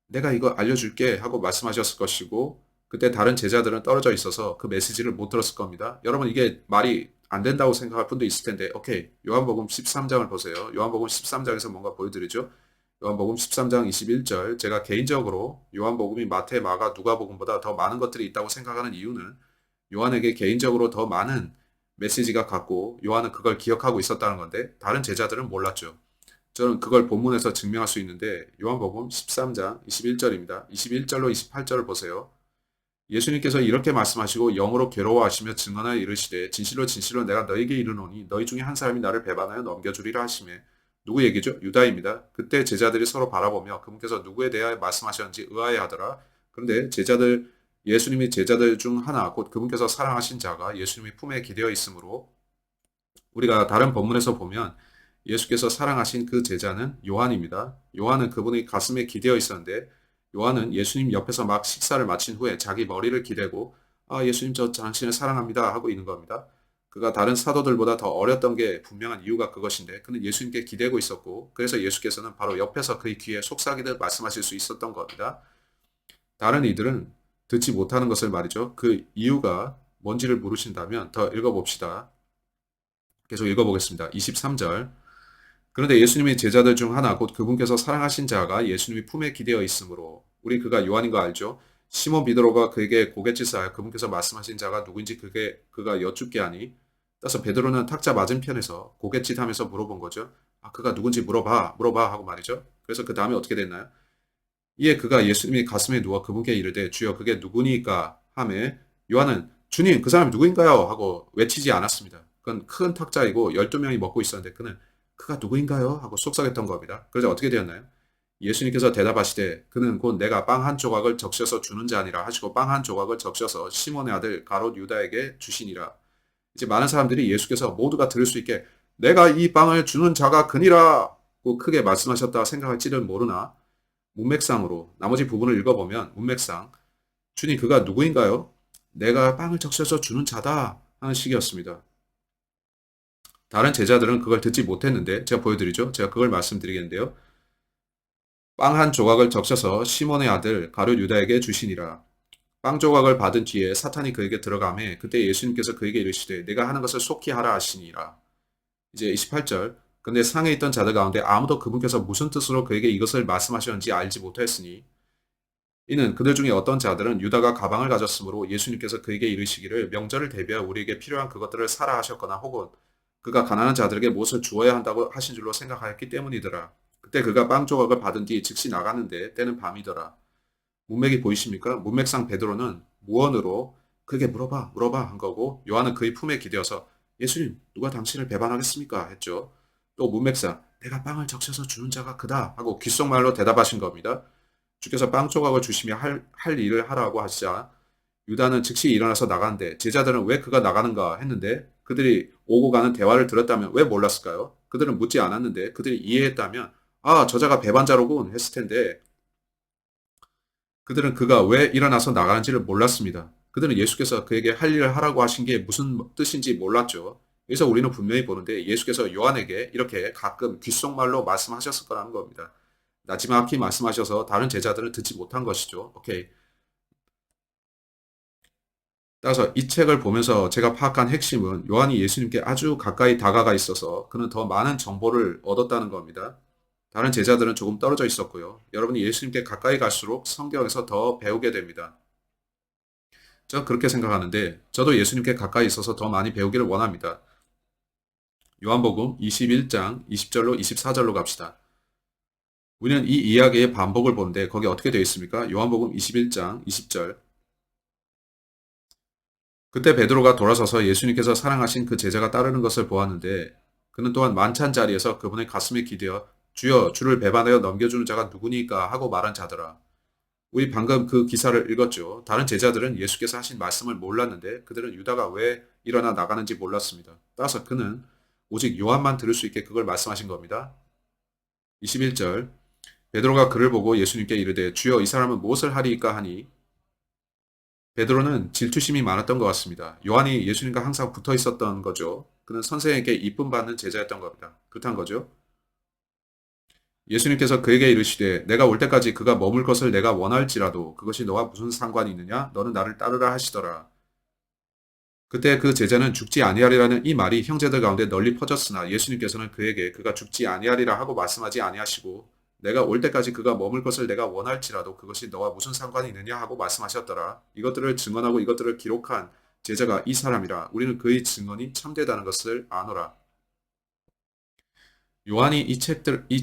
S1: 내가 이거 알려줄게 하고 말씀하셨을 것이고 그때 다른 제자들은 떨어져 있어서 그 메시지를 못 들었을 겁니다. 여러분 이게 말이 안 된다고 생각할 분도 있을 텐데 오케이 요한복음 13장을 보세요. 요한복음 13장에서 뭔가 보여드리죠. 요한복음 13장 21절 제가 개인적으로 요한복음이 마태, 마가, 누가복음보다 더 많은 것들이 있다고 생각하는 이유는 요한에게 개인적으로 더 많은 메시지가 갔고 요한은 그걸 기억하고 있었다는 건데 다른 제자들은 몰랐죠. 저는 그걸 본문에서 증명할 수 있는데 요한복음 13장 21절입니다. 21절로 28절을 보세요. 예수님께서 이렇게 말씀하시고 영으로 괴로워하시며 증언하여 이르시되 진실로 진실로 내가 너에게 이르노니 너희 중에 한 사람이 나를 배반하여 넘겨주리라 하시매 누구 얘기죠? 유다입니다. 그때 제자들이 서로 바라보며 그분께서 누구에 대하여 말씀하셨는지 의아해하더라. 그런데 예수님이 제자들 중 하나 곧 그분께서 사랑하신 자가 예수님의 품에 기대어 있으므로 우리가 다른 본문에서 보면 예수께서 사랑하신 그 제자는 요한입니다. 요한은 그분의 가슴에 기대어 있었는데 요한은 예수님 옆에서 막 식사를 마친 후에 자기 머리를 기대고 예수님 저 당신을 사랑합니다 하고 있는 겁니다. 그가 다른 사도들보다 더 어렸던 게 분명한 이유가 그것인데 그는 예수님께 기대고 있었고 그래서 예수께서는 바로 옆에서 그의 귀에 속삭이듯 말씀하실 수 있었던 겁니다. 다른 이들은 듣지 못하는 것을 말이죠. 그 이유가 뭔지를 물으신다면 더 읽어봅시다. 계속 읽어보겠습니다. 23절. 그런데 예수님의 제자들 중 하나 곧 그분께서 사랑하신 자가 예수님의 품에 기대어 있으므로 우리 그가 요한인 거 알죠? 시몬 베드로가 그에게 고갯짓하여 그분께서 말씀하신 자가 누구인지 그가 여쭙게 하니 따라서 베드로는 탁자 맞은편에서 고갯짓하면서 물어본 거죠. 그가 누군지 물어봐 하고 말이죠. 그래서 그 다음에 어떻게 됐나요? 이에 그가 예수님의 가슴에 누워 그분께 이르되 주여 그게 누구니까 하매 요한은 주님 그 사람이 누구인가요? 하고 외치지 않았습니다. 그건 큰 탁자이고 12명이 먹고 있었는데 그는 그가 누구인가요? 하고 속삭였던 겁니다. 그래서 어떻게 되었나요? 예수님께서 대답하시되 그는 곧 내가 빵 한 조각을 적셔서 주는 자니라 하시고 빵 한 조각을 적셔서 시몬의 아들 가롯 유다에게 주시니라. 이제 많은 사람들이 예수께서 모두가 들을 수 있게 내가 이 빵을 주는 자가 그니라 고 크게 말씀하셨다 생각할지를 모르나 문맥상으로 나머지 부분을 읽어보면 문맥상 주님 그가 누구인가요? 내가 빵을 적셔서 주는 자다 하는 식이었습니다. 다른 제자들은 그걸 듣지 못했는데 제가 보여드리죠. 제가 그걸 말씀드리겠는데요. 빵 한 조각을 적셔서 시몬의 아들 가룟 유다에게 주시니라. 빵 조각을 받은 뒤에 사탄이 그에게 들어가매 그때 예수님께서 그에게 이르시되 내가 하는 것을 속히 하라 하시니라. 이제 28절. 근데 상에 있던 자들 가운데 아무도 그분께서 무슨 뜻으로 그에게 이것을 말씀하셨는지 알지 못하였으니 이는 그들 중에 어떤 자들은 유다가 가방을 가졌으므로 예수님께서 그에게 이르시기를 명절을 대비하여 우리에게 필요한 그것들을 사라 하셨거나 혹은 그가 가난한 자들에게 무엇을 주어야 한다고 하신 줄로 생각하였기 때문이더라. 그때 그가 빵 조각을 받은 뒤 즉시 나가는데 때는 밤이더라. 문맥이 보이십니까? 문맥상 베드로는 무언으로 그에게 물어봐 한 거고 요한은 그의 품에 기대어서 예수님 누가 당신을 배반하겠습니까? 했죠. 또 문맥상 내가 빵을 적셔서 주는 자가 그다 하고 귓속말로 대답하신 겁니다. 주께서 빵 조각을 주시며 할 일을 하라고 하시자 유다는 즉시 일어나서 나가는데 제자들은 왜 그가 나가는가 했는데 그들이 오고 가는 대화를 들었다면 왜 몰랐을까요? 그들은 묻지 않았는데 그들이 이해했다면 아 저자가 배반자로군 했을 텐데 그들은 그가 왜 일어나서 나가는지를 몰랐습니다. 그들은 예수께서 그에게 할 일을 하라고 하신 게 무슨 뜻인지 몰랐죠. 그래서 우리는 분명히 보는데 예수께서 요한에게 이렇게 가끔 귓속말로 말씀하셨을 거라는 겁니다. 나지막히 말씀하셔서 다른 제자들은 듣지 못한 것이죠. 오케이. 따라서 이 책을 보면서 제가 파악한 핵심은 요한이 예수님께 아주 가까이 다가가 있어서 그는 더 많은 정보를 얻었다는 겁니다. 다른 제자들은 조금 떨어져 있었고요. 여러분이 예수님께 가까이 갈수록 성경에서 더 배우게 됩니다. 저는 그렇게 생각하는데 저도 예수님께 가까이 있어서 더 많이 배우기를 원합니다. 요한복음 21장 20절로 24절로 갑시다. 우리는 이 이야기의 반복을 보는데 거기 어떻게 되어 있습니까? 요한복음 21장 20절. 그때 베드로가 돌아서서 예수님께서 사랑하신 그 제자가 따르는 것을 보았는데 그는 또한 만찬 자리에서 그분의 가슴에 기대어 주여 주를 배반하여 넘겨주는 자가 누구니까 하고 말한 자더라. 우리 방금 그 기사를 읽었죠. 다른 제자들은 예수께서 하신 말씀을 몰랐는데 그들은 유다가 왜 일어나 나가는지 몰랐습니다. 따라서 그는 오직 요한만 들을 수 있게 그걸 말씀하신 겁니다. 21절. 베드로가 그를 보고 예수님께 이르되 주여 이 사람은 무엇을 하리이까 하니 베드로는 질투심이 많았던 것 같습니다. 요한이 예수님과 항상 붙어 있었던 거죠. 그는 선생에게 이쁨 받는 제자였던 겁니다. 그렇단 거죠. 예수님께서 그에게 이르시되 내가 올 때까지 그가 머물 것을 내가 원할지라도 그것이 너와 무슨 상관이 있느냐? 너는 나를 따르라 하시더라. 그때 그 제자는 죽지 아니하리라는 이 말이 형제들 가운데 널리 퍼졌으나 예수님께서는 그에게 그가 죽지 아니하리라 하고 말씀하지 아니하시고 내가 올 때까지 그가 머물 것을 내가 원할지라도 그것이 너와 무슨 상관이 있느냐 하고 말씀하셨더라. 이것들을 증언하고 이것들을 기록한 제자가 이 사람이라 우리는 그의 증언이 참되다는 것을 아노라. 요한이 이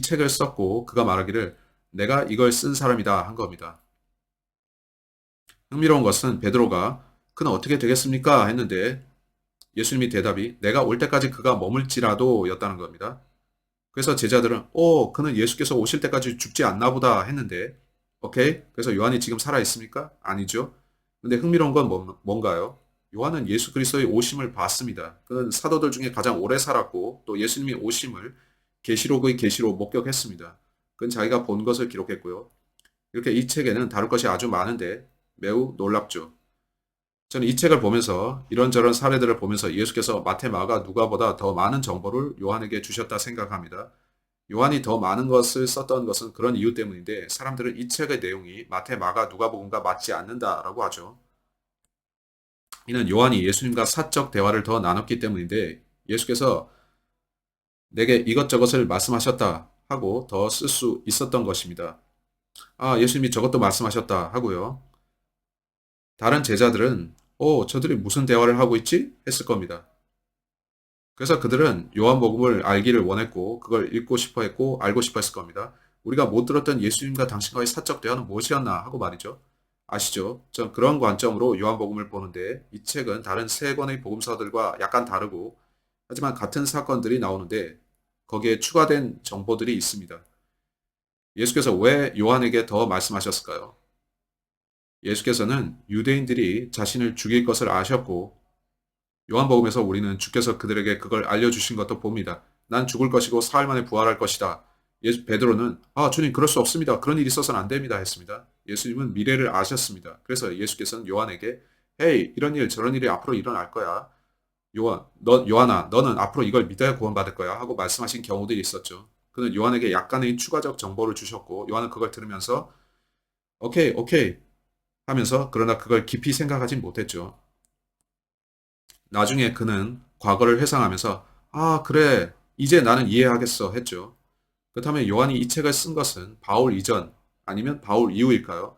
S1: 책을 썼고 그가 말하기를 내가 이걸 쓴 사람이다 한 겁니다. 흥미로운 것은 베드로가 그는 어떻게 되겠습니까? 했는데 예수님이 대답이 내가 올 때까지 그가 머물지라도 였다는 겁니다. 그래서 제자들은 그는 예수께서 오실 때까지 죽지 않나 보다 했는데 오케이? 그래서 요한이 지금 살아 있습니까? 아니죠. 근데 흥미로운 건 뭔가요? 요한은 예수 그리스도의 오심을 봤습니다. 그는 사도들 중에 가장 오래 살았고 또 예수님의 오심을 계시록의 계시로 목격했습니다. 그는 자기가 본 것을 기록했고요. 이렇게 이 책에는 다룰 것이 아주 많은데 매우 놀랍죠. 저는 이 책을 보면서 이런저런 사례들을 보면서 예수께서 마태, 마가, 누가보다 더 많은 정보를 요한에게 주셨다 생각합니다. 요한이 더 많은 것을 썼던 것은 그런 이유 때문인데 사람들은 이 책의 내용이 마태, 마가, 누가복음과 맞지 않는다라고 하죠. 이는 요한이 예수님과 사적 대화를 더 나눴기 때문인데 예수께서 내게 이것저것을 말씀하셨다 하고 더 쓸 수 있었던 것입니다. 아, 예수님이 저것도 말씀하셨다 하고요. 다른 제자들은 저들이 무슨 대화를 하고 있지? 했을 겁니다. 그래서 그들은 요한복음을 알기를 원했고 그걸 읽고 싶어 했고 알고 싶어 했을 겁니다. 우리가 못 들었던 예수님과 당신과의 사적 대화는 무엇이었나 하고 말이죠. 아시죠? 전 그런 관점으로 요한복음을 보는데 이 책은 다른 세 권의 복음서들과 약간 다르고 하지만 같은 사건들이 나오는데 거기에 추가된 정보들이 있습니다. 예수께서 왜 요한에게 더 말씀하셨을까요? 예수께서는 유대인들이 자신을 죽일 것을 아셨고 요한복음에서 우리는 주께서 그들에게 그걸 알려주신 것도 봅니다. 난 죽을 것이고 사흘 만에 부활할 것이다. 베드로는 주님 그럴 수 없습니다. 그런 일이 있어서는 안 됩니다 했습니다. 예수님은 미래를 아셨습니다. 그래서 예수께서는 요한에게 헤이 이런 일 저런 일이 앞으로 일어날 거야. 요한아, 너는 앞으로 이걸 믿어야 구원받을 거야 하고 말씀하신 경우들이 있었죠. 그는 요한에게 약간의 추가적 정보를 주셨고 요한은 그걸 들으면서 오케이, 오케이 하면서 그러나 그걸 깊이 생각하진 못했죠. 나중에 그는 과거를 회상하면서 아, 그래. 이제 나는 이해하겠어 했죠. 그렇다면 요한이 이 책을 쓴 것은 바울 이전 아니면 바울 이후일까요?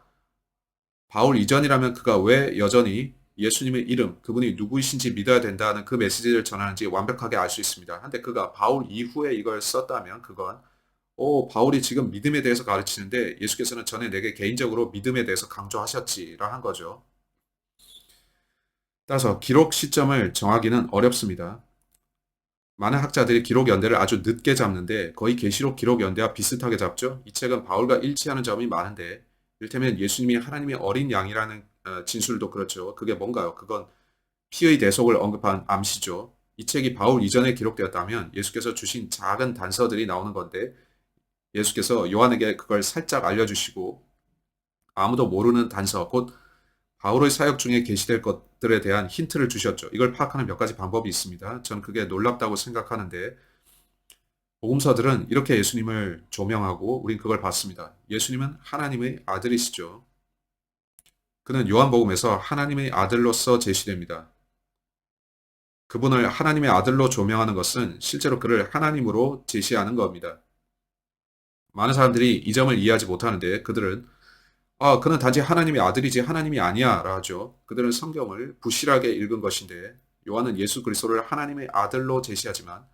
S1: 바울 이전이라면 그가 왜 여전히 예수님의 이름, 그분이 누구이신지 믿어야 된다는 그 메시지를 전하는지 완벽하게 알 수 있습니다. 한데 그가 바울 이후에 이걸 썼다면 그건 바울이 지금 믿음에 대해서 가르치는데 예수께서는 전에 내게 개인적으로 믿음에 대해서 강조하셨지라 한 거죠. 따라서 기록 시점을 정하기는 어렵습니다. 많은 학자들이 기록 연대를 아주 늦게 잡는데 거의 계시록 기록 연대와 비슷하게 잡죠. 이 책은 바울과 일치하는 점이 많은데 이를테면 예수님이 하나님의 어린 양이라는 진술도 그렇죠. 그게 뭔가요? 그건 피의 대속을 언급한 암시죠. 이 책이 바울 이전에 기록되었다면 예수께서 주신 작은 단서들이 나오는 건데 예수께서 요한에게 그걸 살짝 알려주시고 아무도 모르는 단서, 곧 바울의 사역 중에 게시될 것들에 대한 힌트를 주셨죠. 이걸 파악하는 몇 가지 방법이 있습니다. 전 그게 놀랍다고 생각하는데 복음서들은 이렇게 예수님을 조명하고 우린 그걸 봤습니다. 예수님은 하나님의 아들이시죠. 그는 요한복음에서 하나님의 아들로서 제시됩니다. 그분을 하나님의 아들로 조명하는 것은 실제로 그를 하나님으로 제시하는 겁니다. 많은 사람들이 이 점을 이해하지 못하는데 그들은 그는 단지 하나님의 아들이지 하나님이 아니야 라 하죠. 그들은 성경을 부실하게 읽은 것인데 요한은 예수 그리스도를 하나님의 아들로 제시하지만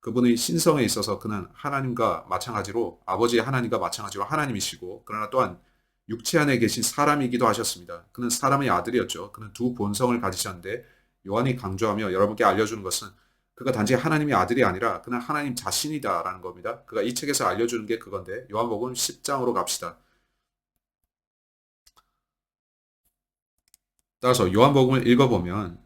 S1: 그분의 신성에 있어서 그는 하나님과 마찬가지로 아버지 하나님과 마찬가지로 하나님이시고 그러나 또한 육체 안에 계신 사람이기도 하셨습니다. 그는 사람의 아들이었죠. 그는 두 본성을 가지셨는데 요한이 강조하며 여러분께 알려주는 것은 그가 단지 하나님의 아들이 아니라 그는 하나님 자신이다라는 겁니다. 그가 이 책에서 알려주는 게 그건데 요한복음 10장으로 갑시다. 따라서 요한복음을 읽어보면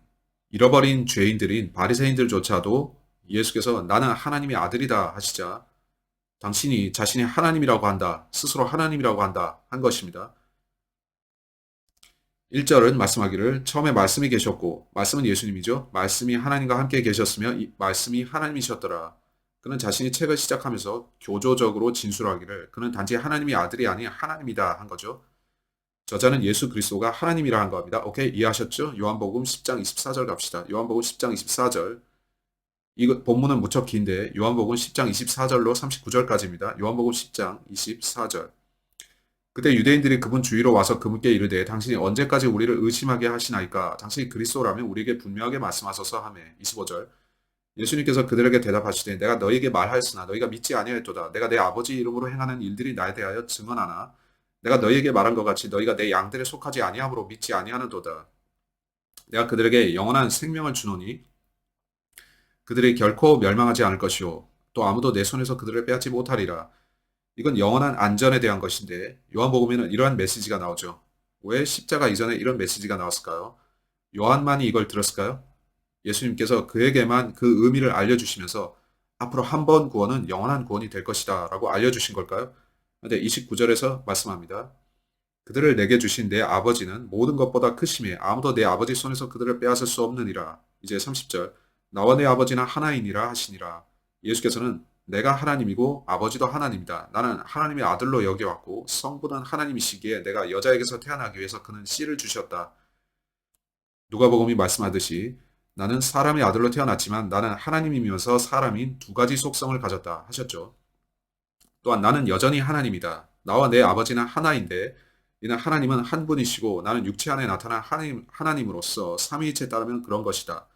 S1: 잃어버린 죄인들인 바리새인들조차도 예수께서 나는 하나님의 아들이다 하시자 당신이 자신이 하나님이라고 한다, 스스로 하나님이라고 한다 한 것입니다. 1절은 말씀하기를 처음에 말씀이 계셨고 말씀은 예수님이죠. 말씀이 하나님과 함께 계셨으며 이 말씀이 하나님이셨더라. 그는 자신이 책을 시작하면서 교조적으로 진술하기를 그는 단지 하나님의 아들이 아닌 하나님이다 한 거죠. 저자는 예수 그리스도가 하나님이라 한 겁니다. 오케이, 이해하셨죠? 요한복음 10장 24절 갑시다. 요한복음 10장 24절. 이거 본문은 무척 긴데 요한복음 10장 24절로 39절까지입니다. 요한복음 10장 24절. 그때 유대인들이 그분 주위로 와서 그분께 이르되 당신이 언제까지 우리를 의심하게 하시나이까? 당신이 그리스도라면 우리에게 분명하게 말씀하소서 하며 25절. 예수님께서 그들에게 대답하시되 내가 너희에게 말하였으나 너희가 믿지 아니하였도다. 내가 내 아버지 이름으로 행하는 일들이 나에 대하여 증언하나 내가 너희에게 말한 것 같이 너희가 내 양들에 속하지 아니함으로 믿지 아니하는도다. 내가 그들에게 영원한 생명을 주노니 그들이 결코 멸망하지 않을 것이요 또 아무도 내 손에서 그들을 빼앗지 못하리라. 이건 영원한 안전에 대한 것인데 요한복음에는 이러한 메시지가 나오죠. 왜 십자가 이전에 이런 메시지가 나왔을까요? 요한만이 이걸 들었을까요? 예수님께서 그에게만 그 의미를 알려주시면서 앞으로 한 번 구원은 영원한 구원이 될 것이다 라고 알려주신 걸까요? 근데 29절에서 말씀합니다. 그들을 내게 주신 내 아버지는 모든 것보다 크심에 아무도 내 아버지 손에서 그들을 빼앗을 수 없느니라. 이제 30절. 나와 내 아버지는 하나이니라 하시니라. 예수께서는 내가 하나님이고 아버지도 하나님이다. 나는 하나님의 아들로 여겨왔고 성부는 하나님이시기에 내가 여자에게서 태어나기 위해서 그는 씨를 주셨다. 누가복음이 말씀하듯이 나는 사람의 아들로 태어났지만 나는 하나님이면서 사람인 두 가지 속성을 가졌다 하셨죠. 또한 나는 여전히 하나님이다. 나와 내 아버지는 하나인데 이는 하나님은 한 분이시고 나는 육체 안에 나타난 하나님으로서 삼위일체에 따르면 그런 것이다.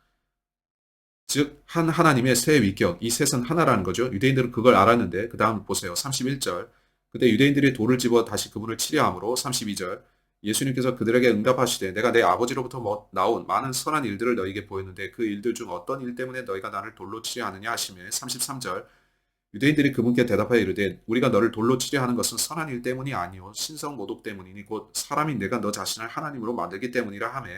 S1: 즉 한 하나님의 세 위격, 이 셋은 하나라는 거죠. 유대인들은 그걸 알았는데 그 다음 보세요. 31절. 그때 유대인들이 돌을 집어 다시 그분을 치려함으로 32절. 예수님께서 그들에게 응답하시되 내가 내 아버지로부터 나온 많은 선한 일들을 너희에게 보였는데 그 일들 중 어떤 일 때문에 너희가 나를 돌로 치려 하느냐 하시며 33절. 유대인들이 그분께 대답하여 이르되 우리가 너를 돌로 치려 하는 것은 선한 일 때문이 아니요 신성 모독 때문이니 곧 사람인 내가 너 자신을 하나님으로 만들기 때문이라 하며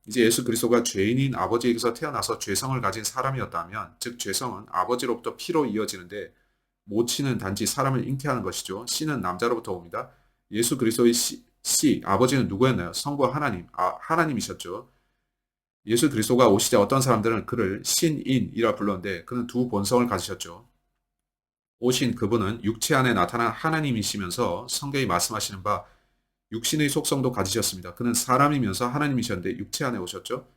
S1: 이제 예수 그리스도가 죄인인 아버지에게서 태어나서 죄성을 가진 사람이었다면 즉 죄성은 아버지로부터 피로 이어지는데 모치는 단지 사람을 잉태하는 것이죠. 씨는 남자로부터 옵니다. 예수 그리스도의 씨 아버지는 누구였나요? 성부 하나님, 하나님이셨죠. 예수 그리스도가 오시자 어떤 사람들은 그를 신인이라 불렀는데 그는 두 본성을 가지셨죠. 오신 그분은 육체 안에 나타난 하나님이시면서 성경이 말씀하시는 바 육신의 속성도 가지셨습니다. 그는 사람이면서 하나님이셨는데 육체 안에 오셨죠.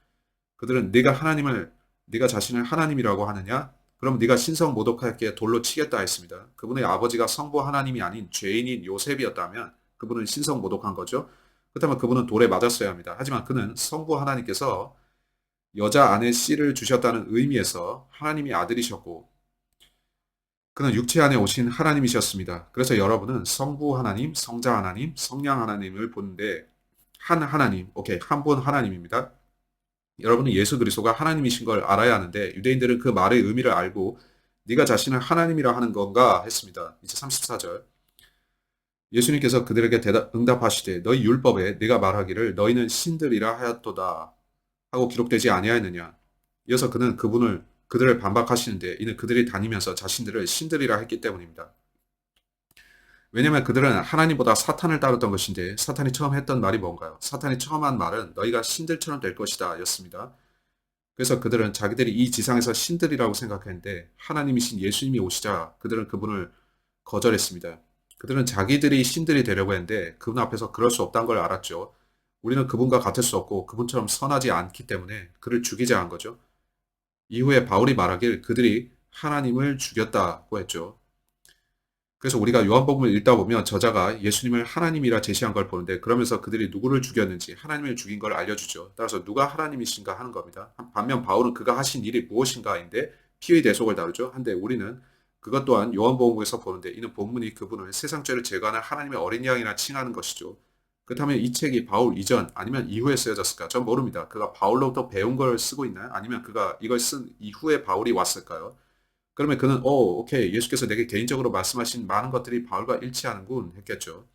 S1: 그들은 네가 자신을 하나님이라고 하느냐? 그럼 네가 신성 모독하게 돌로 치겠다 했습니다. 그분의 아버지가 성부 하나님이 아닌 죄인인 요셉이었다면 그분은 신성 모독한 거죠. 그렇다면 그분은 돌에 맞았어야 합니다. 하지만 그는 성부 하나님께서 여자 안에 씨를 주셨다는 의미에서 하나님이 아들이셨고 그는 육체 안에 오신 하나님이셨습니다. 그래서 여러분은 성부 하나님, 성자 하나님, 성령 하나님을 보는데 한 하나님, 오케이, 한 분 하나님입니다. 여러분은 예수 그리스도가 하나님이신 걸 알아야 하는데 유대인들은 그 말의 의미를 알고 네가 자신을 하나님이라 하는 건가 했습니다. 이제 34절. 예수님께서 그들에게 응답하시되 너희 율법에 네가 말하기를 너희는 신들이라 하였도다 하고 기록되지 아니하였느냐. 이어서 그는 그들을 반박하시는데 이는 그들이 다니면서 자신들을 신들이라 했기 때문입니다. 왜냐하면 그들은 하나님보다 사탄을 따랐던 것인데 사탄이 처음 했던 말이 뭔가요? 사탄이 처음 한 말은 너희가 신들처럼 될 것이다 였습니다. 그래서 그들은 자기들이 이 지상에서 신들이라고 생각했는데 하나님이신 예수님이 오시자 그들은 그분을 거절했습니다. 그들은 자기들이 신들이 되려고 했는데 그분 앞에서 그럴 수 없다는 걸 알았죠. 우리는 그분과 같을 수 없고 그분처럼 선하지 않기 때문에 그를 죽이자 한 거죠. 이후에 바울이 말하길 그들이 하나님을 죽였다고 했죠. 그래서 우리가 요한복음을 읽다 보면 저자가 예수님을 하나님이라 제시한 걸 보는데 그러면서 그들이 누구를 죽였는지 하나님을 죽인 걸 알려주죠. 따라서 누가 하나님이신가 하는 겁니다. 반면 바울은 그가 하신 일이 무엇인가인데 피의 대속을 다루죠. 한데 우리는 그것 또한 요한복음에서 보는데 이는 본문이 그분을 세상 죄를 제거하는 하나님의 어린 양이라 칭하는 것이죠. 그렇다면 이 책이 바울 이전 아니면 이후에 쓰여졌을까? 전 모릅니다. 그가 바울로부터 배운 걸 쓰고 있나요? 아니면 그가 이걸 쓴 이후에 바울이 왔을까요? 그러면 그는 오케이. 예수께서 내게 개인적으로 말씀하신 많은 것들이 바울과 일치하는군 했겠죠.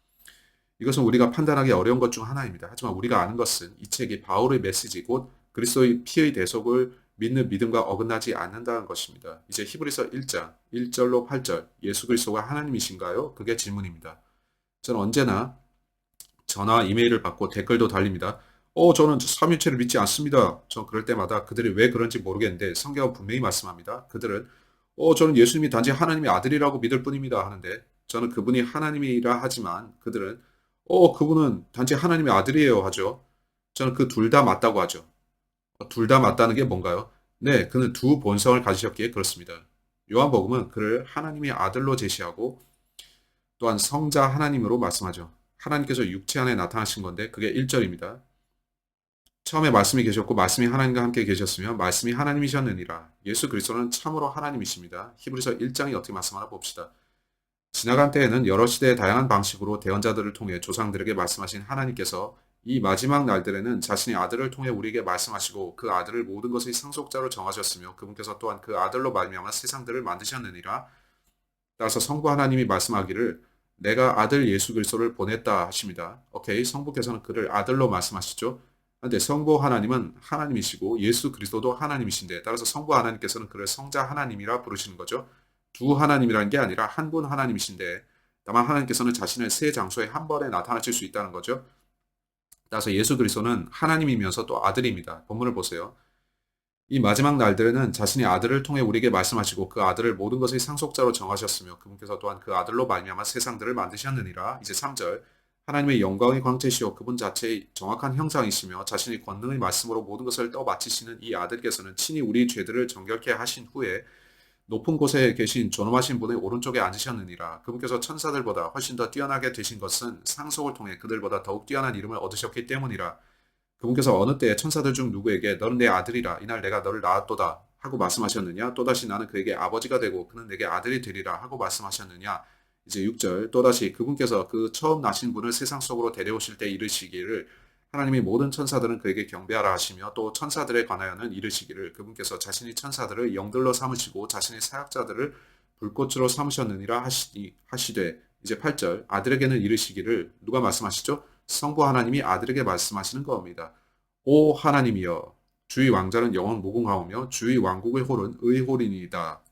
S1: 이것은 우리가 판단하기 어려운 것 중 하나입니다. 하지만 우리가 아는 것은 이 책이 바울의 메시지 곧 그리스도의 피의 대속을 믿는 믿음과 어긋나지 않는다는 것입니다. 이제 히브리서 1장 1절로 8절 예수 그리스도가 하나님이신가요? 그게 질문입니다. 저는 언제나 전화, 이메일을 받고 댓글도 달립니다. 저는 삼위일체를 믿지 않습니다. 전 그럴 때마다 그들이 왜 그런지 모르겠는데 성경은 분명히 말씀합니다. 그들은 저는 예수님이 단지 하나님의 아들이라고 믿을 뿐입니다 하는데 저는 그분이 하나님이라 하지만 그들은 그분은 단지 하나님의 아들이에요 하죠. 저는 그 둘 다 맞다고 하죠. 둘 다 맞다는 게 뭔가요? 네, 그는 두 본성을 가지셨기에 그렇습니다. 요한복음은 그를 하나님의 아들로 제시하고 또한 성자 하나님으로 말씀하죠. 하나님께서 육체 안에 나타나신 건데 그게 1절입니다. 처음에 말씀이 계셨고 말씀이 하나님과 함께 계셨으며 말씀이 하나님이셨느니라. 예수 그리스도는 참으로 하나님이십니다. 히브리서 1장이 어떻게 말씀하나 봅시다. 지나간 때에는 여러 시대의 다양한 방식으로 대언자들을 통해 조상들에게 말씀하신 하나님께서 이 마지막 날들에는 자신의 아들을 통해 우리에게 말씀하시고 그 아들을 모든 것의 상속자로 정하셨으며 그분께서 또한 그 아들로 말미암아 세상들을 만드셨느니라. 따라서 성부 하나님이 말씀하기를 내가 아들 예수 그리스도를 보냈다 하십니다. 오케이, 성부께서는 그를 아들로 말씀하시죠. 그런데 성부 하나님은 하나님이시고 예수 그리스도도 하나님이신데 따라서 성부 하나님께서는 그를 성자 하나님이라 부르시는 거죠. 두 하나님이라는 게 아니라 한 분 하나님이신데 다만 하나님께서는 자신을 세 장소에 한 번에 나타나실 수 있다는 거죠. 따라서 예수 그리스도는 하나님이면서 또 아들입니다. 본문을 보세요. 이 마지막 날들에는 자신의 아들을 통해 우리에게 말씀하시고 그 아들을 모든 것의 상속자로 정하셨으며 그분께서 또한 그 아들로 말미암아 세상들을 만드셨느니라. 이제 3절 하나님의 영광의 광채시오 그분 자체의 정확한 형상이시며 자신의 권능의 말씀으로 모든 것을 떠받치시는 이 아들께서는 친히 우리 죄들을 정결케 하신 후에 높은 곳에 계신 존엄하신 분의 오른쪽에 앉으셨느니라. 그분께서 천사들보다 훨씬 더 뛰어나게 되신 것은 상속을 통해 그들보다 더욱 뛰어난 이름을 얻으셨기 때문이라. 그분께서 어느 때에 천사들 중 누구에게 너는 내 아들이라 이날 내가 너를 낳았도다 하고 말씀하셨느냐 또다시 나는 그에게 아버지가 되고 그는 내게 아들이 되리라 하고 말씀하셨느냐. 이제 6절 또다시 그분께서 그 처음 나신 분을 세상 속으로 데려오실 때 이르시기를 하나님이 모든 천사들은 그에게 경배하라 하시며 또 천사들에 관하여는 이르시기를 그분께서 자신이 천사들을 영들로 삼으시고 자신의 사역자들을 불꽃으로 삼으셨느니라 하시되 이제 8절 아들에게는 이르시기를 누가 말씀하시죠? 성부 하나님이 아들에게 말씀하시는 겁니다. 오 하나님이여 주의 왕자는 영원 무궁하오며 주의 왕국의 홀은 의홀이니이다.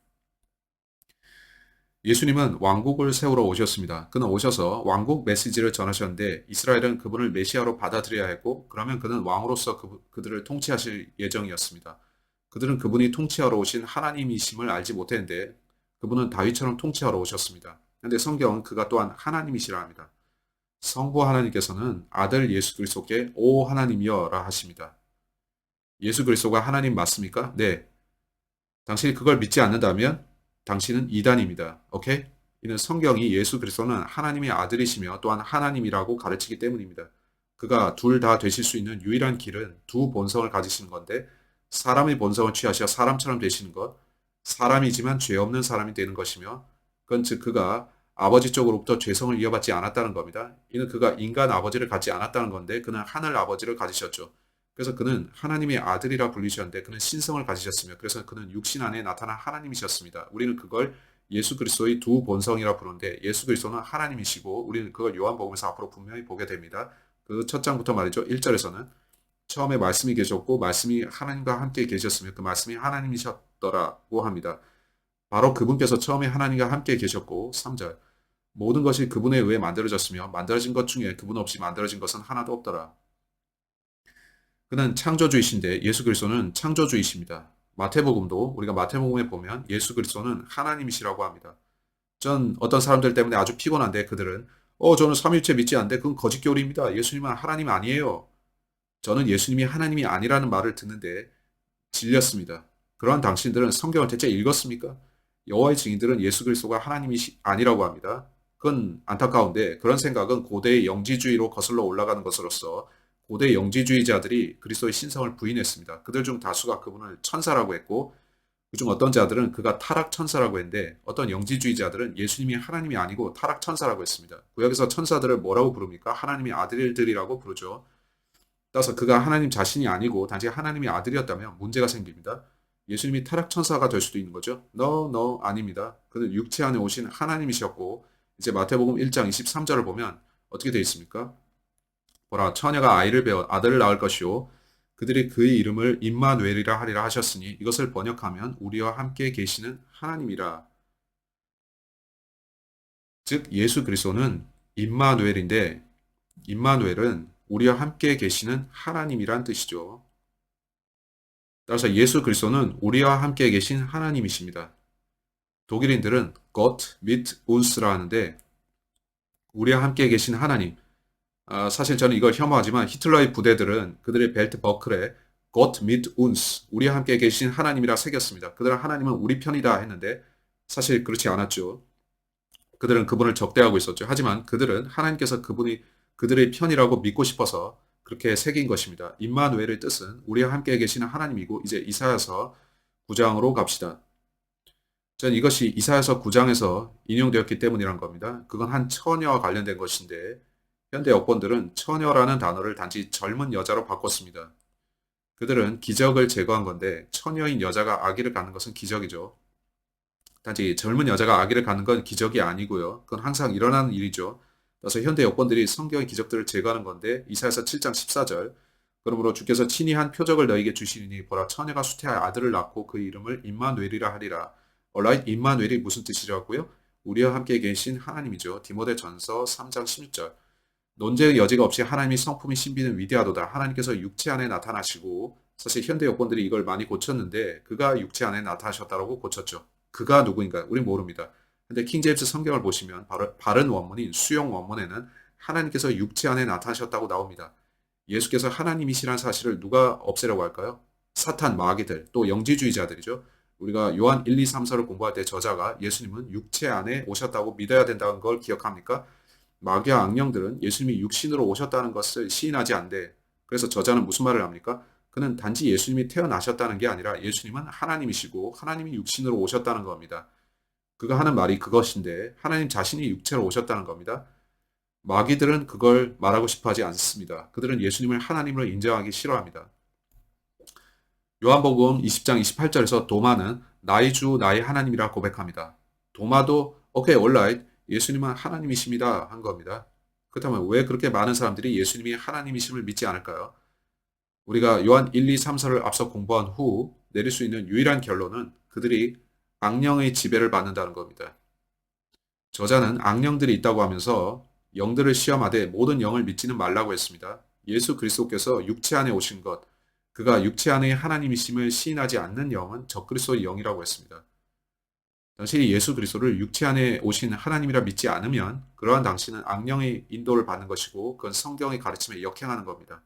S1: 예수님은 왕국을 세우러 오셨습니다. 그는 오셔서 왕국 메시지를 전하셨는데 이스라엘은 그분을 메시아로 받아들여야 했고 그러면 그는 왕으로서 그들을 통치하실 예정이었습니다. 그들은 그분이 통치하러 오신 하나님이심을 알지 못했는데 그분은 다윗처럼 통치하러 오셨습니다. 그런데 성경은 그가 또한 하나님이시라 합니다. 성부 하나님께서는 아들 예수 그리스도께 오 하나님이여라 하십니다. 예수 그리스도가 하나님 맞습니까? 네. 당신이 그걸 믿지 않는다면 당신은 이단입니다. 오케이? 이는 성경이 예수 그리스도는 하나님의 아들이시며 또한 하나님이라고 가르치기 때문입니다. 그가 둘 다 되실 수 있는 유일한 길은 두 본성을 가지시는 건데 사람의 본성을 취하셔 사람처럼 되시는 것, 사람이지만 죄 없는 사람이 되는 것이며 그건 즉 그가 아버지 쪽으로부터 죄성을 이어받지 않았다는 겁니다. 이는 그가 인간 아버지를 갖지 않았다는 건데 그는 하늘 아버지를 가지셨죠. 그래서 그는 하나님의 아들이라 불리셨는데 그는 신성을 가지셨으며 그래서 그는 육신 안에 나타난 하나님이셨습니다. 우리는 그걸 예수 그리스도의 두 본성이라 부르는데 예수 그리스도는 하나님이시고 우리는 그걸 요한복음에서 앞으로 분명히 보게 됩니다. 그 첫 장부터 말이죠. 1절에서는 처음에 말씀이 계셨고 말씀이 하나님과 함께 계셨으며 그 말씀이 하나님이셨더라고 합니다. 바로 그분께서 처음에 하나님과 함께 계셨고 3절 모든 것이 그분에 의해 만들어졌으며 만들어진 것 중에 그분 없이 만들어진 것은 하나도 없더라. 그는 창조주이신데 예수 그리스도는 창조주이십니다. 마태복음도 우리가 마태복음에 보면 예수 그리스도는 하나님이시라고 합니다. 전 어떤 사람들 때문에 아주 피곤한데 그들은 저는 삼위일체 믿지 않는데 그건 거짓교리입니다. 예수님은 하나님 아니에요. 저는 예수님이 하나님이 아니라는 말을 듣는데 질렸습니다. 그러한 당신들은 성경을 대체 읽었습니까? 여호와의 증인들은 예수 그리스도가 하나님이 아니라고 합니다. 그건 안타까운데 그런 생각은 고대의 영지주의로 거슬러 올라가는 것으로서 고대 영지주의자들이 그리스도의 신성을 부인했습니다. 그들 중 다수가 그분을 천사라고 했고 그중 어떤 자들은 그가 타락 천사라고 했는데 어떤 영지주의자들은 예수님이 하나님이 아니고 타락 천사라고 했습니다. 구약에서 천사들을 뭐라고 부릅니까? 하나님의 아들들이라고 부르죠. 따라서 그가 하나님 자신이 아니고 단지 하나님의 아들이었다면 문제가 생깁니다. 예수님이 타락천사가 될 수도 있는 거죠. No, no, 아닙니다. 그는 육체 안에 오신 하나님이셨고 이제 마태복음 1장 23절을 보면 어떻게 되어 있습니까? 보라 처녀가 아들을 낳을 것이요 그들이 그의 이름을 임마누엘이라 하리라 하셨으니 이것을 번역하면 우리와 함께 계시는 하나님이라. 즉 예수 그리스도는 임마누엘인데 임마누엘은 우리와 함께 계시는 하나님이란 뜻이죠. 따라서 예수 그리스도는 우리와 함께 계신 하나님이십니다. 독일인들은 Gott mit uns라 하는데 우리와 함께 계신 하나님. 사실 저는 이걸 혐오하지만 히틀러의 부대들은 그들의 벨트 버클에 Gott mit uns, 우리와 함께 계신 하나님이라 새겼습니다. 그들은 하나님은 우리 편이다 했는데 사실 그렇지 않았죠. 그들은 그분을 적대하고 있었죠. 하지만 그들은 하나님께서 그분이 그들의 편이라고 믿고 싶어서 그렇게 새긴 것입니다. 임마누엘의 뜻은 우리와 함께 계시는 하나님이고 이제 이사야서 9장으로 갑시다. 전 이것이 이사야서 9장에서 인용되었기 때문이란 겁니다. 그건 한 처녀와 관련된 것인데 현대 역본들은 처녀라는 단어를 단지 젊은 여자로 바꿨습니다. 그들은 기적을 제거한 건데 처녀인 여자가 아기를 갖는 것은 기적이죠. 단지 젊은 여자가 아기를 갖는 건 기적이 아니고요. 그건 항상 일어나는 일이죠. 그래서 현대 여권들이 성경의 기적들을 제거하는 건데 이사야서 7장 14절 그러므로 주께서 친히 한 표적을 너에게 주시니 보라 처녀가 수태하여 아들을 낳고 그 이름을 임마누엘이라 하리라. 얼라이트 임마누엘이 무슨 뜻이라고요? 우리와 함께 계신 하나님이죠. 디모데전서 3장 16절 논쟁의 여지가 없이 하나님의 성품이 신비는 위대하도다. 하나님께서 육체 안에 나타나시고 사실 현대 여권들이 이걸 많이 고쳤는데 그가 육체 안에 나타나셨다고 고쳤죠. 그가 누구인가? 우린 모릅니다. 근데 킹제임스 성경을 보시면 바른 원문인 수용 원문에는 하나님께서 육체 안에 나타나셨다고 나옵니다. 예수께서 하나님이시란 사실을 누가 없애려고 할까요? 사탄, 마귀들, 또 영지주의자들이죠. 우리가 요한 1, 2, 3, 4를 공부할 때 저자가 예수님은 육체 안에 오셨다고 믿어야 된다는 걸 기억합니까? 마귀와 악령들은 예수님이 육신으로 오셨다는 것을 시인하지 않되 그래서 저자는 무슨 말을 합니까? 그는 단지 예수님이 태어나셨다는 게 아니라 예수님은 하나님이시고 하나님이 육신으로 오셨다는 겁니다. 그가 하는 말이 그것인데 하나님 자신이 육체로 오셨다는 겁니다. 마귀들은 그걸 말하고 싶어 하지 않습니다. 그들은 예수님을 하나님으로 인정하기 싫어합니다. 요한복음 20장 28절에서 도마는 나의 주 나의 하나님이라 고백합니다. 도마도 오케이 올라잇 예수님은 하나님이십니다 한 겁니다. 그렇다면 왜 그렇게 많은 사람들이 예수님이 하나님이심을 믿지 않을까요? 우리가 요한 1, 2, 3, 4를 앞서 공부한 후 내릴 수 있는 유일한 결론은 그들이 악령의 지배를 받는다는 겁니다. 저자는 악령들이 있다고 하면서 영들을 시험하되 모든 영을 믿지는 말라고 했습니다. 예수 그리스도께서 육체 안에 오신 것, 그가 육체 안에 하나님이심을 시인하지 않는 영은 적그리스도의 영이라고 했습니다. 당신이 예수 그리스도를 육체 안에 오신 하나님이라 믿지 않으면 그러한 당신은 악령의 인도를 받는 것이고 그건 성경의 가르침에 역행하는 겁니다.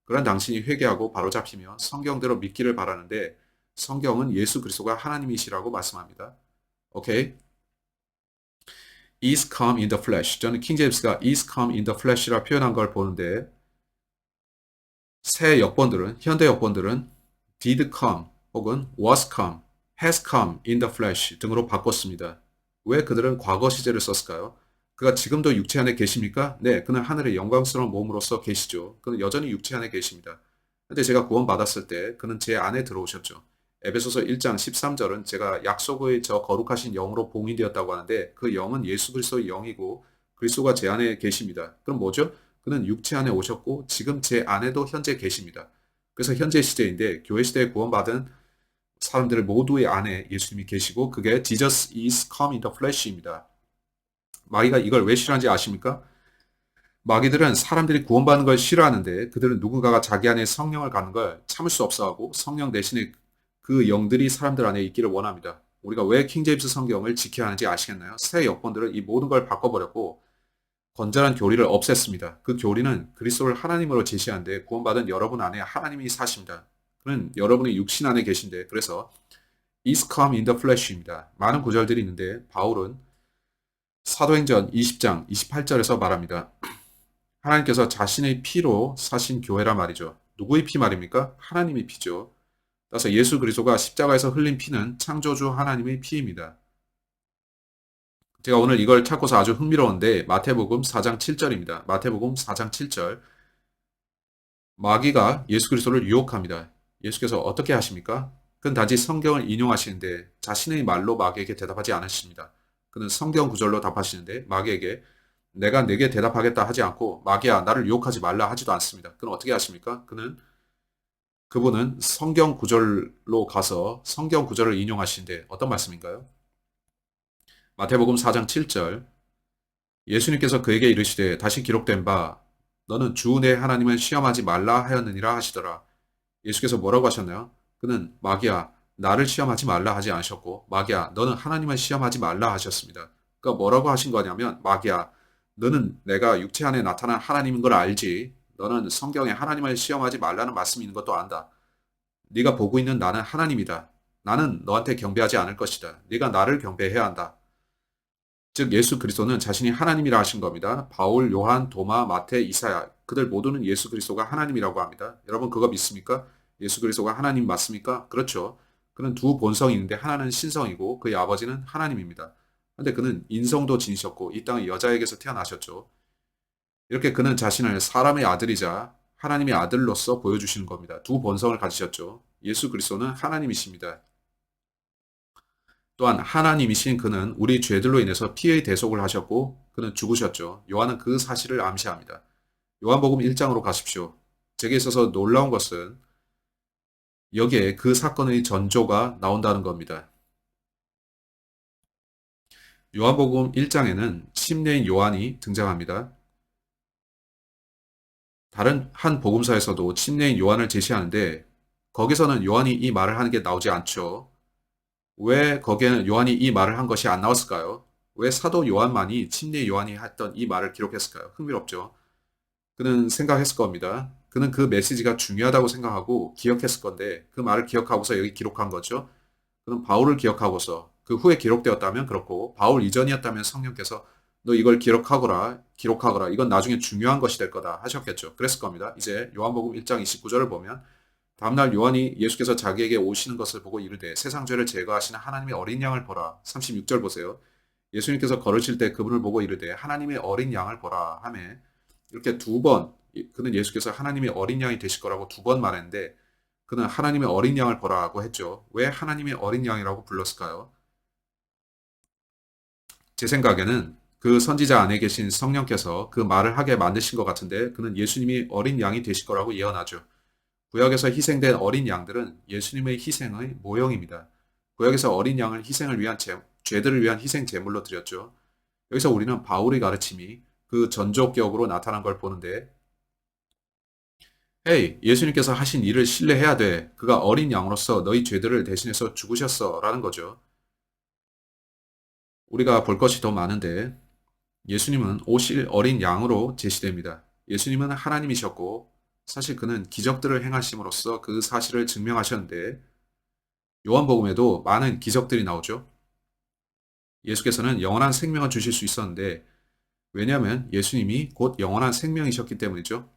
S1: 그러한 당신이 회개하고 바로잡히며 성경대로 믿기를 바라는데 성경은 예수 그리스도가 하나님이시라고 말씀합니다. 오케이? is come in the flesh. 저는 킹제임스가 is come in the flesh라 표현한 걸 보는데 새 역본들은 현대 역본들은 did come 혹은 was come, has come in the flesh 등으로 바꿨습니다. 왜 그들은 과거 시제를 썼을까요? 그가 지금도 육체 안에 계십니까? 네, 그는 하늘의 영광스러운 몸으로서 계시죠. 그는 여전히 육체 안에 계십니다. 근데 제가 구원받았을 때 그는 제 안에 들어오셨죠. 에베소서 1장 13절은 제가 약속의 저 거룩하신 영으로 봉인되었다고 하는데 그 영은 예수 그리스도의 영이고 그리스도가 제 안에 계십니다. 그럼 뭐죠? 그는 육체 안에 오셨고 지금 제 안에도 현재 계십니다. 그래서 현재 시대인데 교회 시대에 구원받은 사람들 모두의 안에 예수님이 계시고 그게 Jesus is come in the flesh입니다. 마귀가 이걸 왜 싫어하는지 아십니까? 마귀들은 사람들이 구원받는 걸 싫어하는데 그들은 누군가가 자기 안에 성령을 갖는 걸 참을 수 없어하고 성령 대신에 그 영들이 사람들 안에 있기를 원합니다. 우리가 왜 킹제임스 성경을 지켜야 하는지 아시겠나요? 새 역본들은 이 모든 걸 바꿔버렸고 건전한 교리를 없앴습니다. 그 교리는 그리스도를 하나님으로 제시하는데 구원받은 여러분 안에 하나님이 사십니다. 그는 여러분의 육신 안에 계신데 그래서 is come in the flesh입니다. 많은 구절들이 있는데 바울은 사도행전 20장 28절에서 말합니다. 하나님께서 자신의 피로 사신 교회라 말이죠. 누구의 피 말입니까? 하나님의 피죠. 따라서 예수 그리스도가 십자가에서 흘린 피는 창조주 하나님의 피입니다. 제가 오늘 이걸 찾고서 아주 흥미로운데 마태복음 4장 7절입니다. 마태복음 4장 7절. 마귀가 예수 그리스도를 유혹합니다. 예수께서 어떻게 하십니까? 그는 단지 성경을 인용하시는데 자신의 말로 마귀에게 대답하지 않으십니다. 그는 성경 구절로 답하시는데 마귀에게 내가 내게 대답하겠다 하지 않고 마귀야 나를 유혹하지 말라 하지도 않습니다. 그는 어떻게 하십니까? 그분은 성경 구절로 가서 성경 구절을 인용하시는데 어떤 말씀인가요? 마태복음 4장 7절 예수님께서 그에게 이르시되 다시 기록된 바 너는 주 내 하나님을 시험하지 말라 하였느니라 하시더라. 예수께서 뭐라고 하셨나요? 그는 마귀야 나를 시험하지 말라 하지 않으셨고 마귀야 너는 하나님을 시험하지 말라 하셨습니다. 그러니까 뭐라고 하신 거냐면 마귀야 너는 내가 육체 안에 나타난 하나님인 걸 알지. 너는 성경에 하나님을 시험하지 말라는 말씀이 있는 것도 안다. 네가 보고 있는 나는 하나님이다. 나는 너한테 경배하지 않을 것이다. 네가 나를 경배해야 한다. 즉 예수 그리스도는 자신이 하나님이라 하신 겁니다. 바울, 요한, 도마, 마태, 이사야 그들 모두는 예수 그리스도가 하나님이라고 합니다. 여러분 그거 믿습니까? 예수 그리스도가 하나님 맞습니까? 그렇죠. 그는 두 본성이 있는데 하나는 신성이고 그의 아버지는 하나님입니다. 그런데 그는 인성도 지니셨고 이 땅의 여자에게서 태어나셨죠. 이렇게 그는 자신을 사람의 아들이자 하나님의 아들로서 보여주시는 겁니다. 두 본성을 가지셨죠. 예수 그리스도는 하나님이십니다. 또한 하나님이신 그는 우리 죄들로 인해서 피의 대속을 하셨고 그는 죽으셨죠. 요한은 그 사실을 암시합니다. 요한복음 1장으로 가십시오. 제게 있어서 놀라운 것은 여기에 그 사건의 전조가 나온다는 겁니다. 요한복음 1장에는 침례인 요한이 등장합니다. 다른 한 복음서에서도 침례인 요한을 제시하는데 거기서는 요한이 이 말을 하는 게 나오지 않죠. 왜 거기에는 요한이 이 말을 한 것이 안 나왔을까요? 왜 사도 요한만이 침례 요한이 했던 이 말을 기록했을까요? 흥미롭죠. 그는 생각했을 겁니다. 그는 그 메시지가 중요하다고 생각하고 기억했을 건데 그 말을 기억하고서 여기 기록한 거죠. 그는 바울을 기억하고서 그 후에 기록되었다면 그렇고 바울 이전이었다면 성령께서 너 이걸 기록하거라. 이건 나중에 중요한 것이 될 거다 하셨겠죠. 그랬을 겁니다. 이제 요한복음 1장 29절을 보면 다음날 요한이 예수께서 자기에게 오시는 것을 보고 이르되 세상 죄를 제거하시는 하나님의 어린 양을 보라. 36절 보세요. 예수님께서 걸으실 때 그분을 보고 이르되 하나님의 어린 양을 보라 하매 이렇게 두 번 그는 예수께서 하나님의 어린 양이 되실 거라고 두 번 말했는데 그는 하나님의 어린 양을 보라고 했죠. 왜 하나님의 어린 양이라고 불렀을까요? 제 생각에는 그 선지자 안에 계신 성령께서 그 말을 하게 만드신 것 같은데 그는 예수님이 어린 양이 되실 거라고 예언하죠. 구약에서 희생된 어린 양들은 예수님의 희생의 모형입니다. 구약에서 어린 양을 희생을 위한 죄들을 위한 희생 제물로 드렸죠. 여기서 우리는 바울의 가르침이 그 전적격으로 나타난 걸 보는데, 헤이, 예수님께서 하신 일을 신뢰해야 돼. 그가 어린 양으로서 너희 죄들을 대신해서 죽으셨어. 라는 거죠. 우리가 볼 것이 더 많은데, 예수님은 오실 어린 양으로 제시됩니다. 예수님은 하나님이셨고, 사실 그는 기적들을 행하심으로써 그 사실을 증명하셨는데, 요한복음에도 많은 기적들이 나오죠. 예수께서는 영원한 생명을 주실 수 있었는데, 왜냐하면 예수님이 곧 영원한 생명이셨기 때문이죠.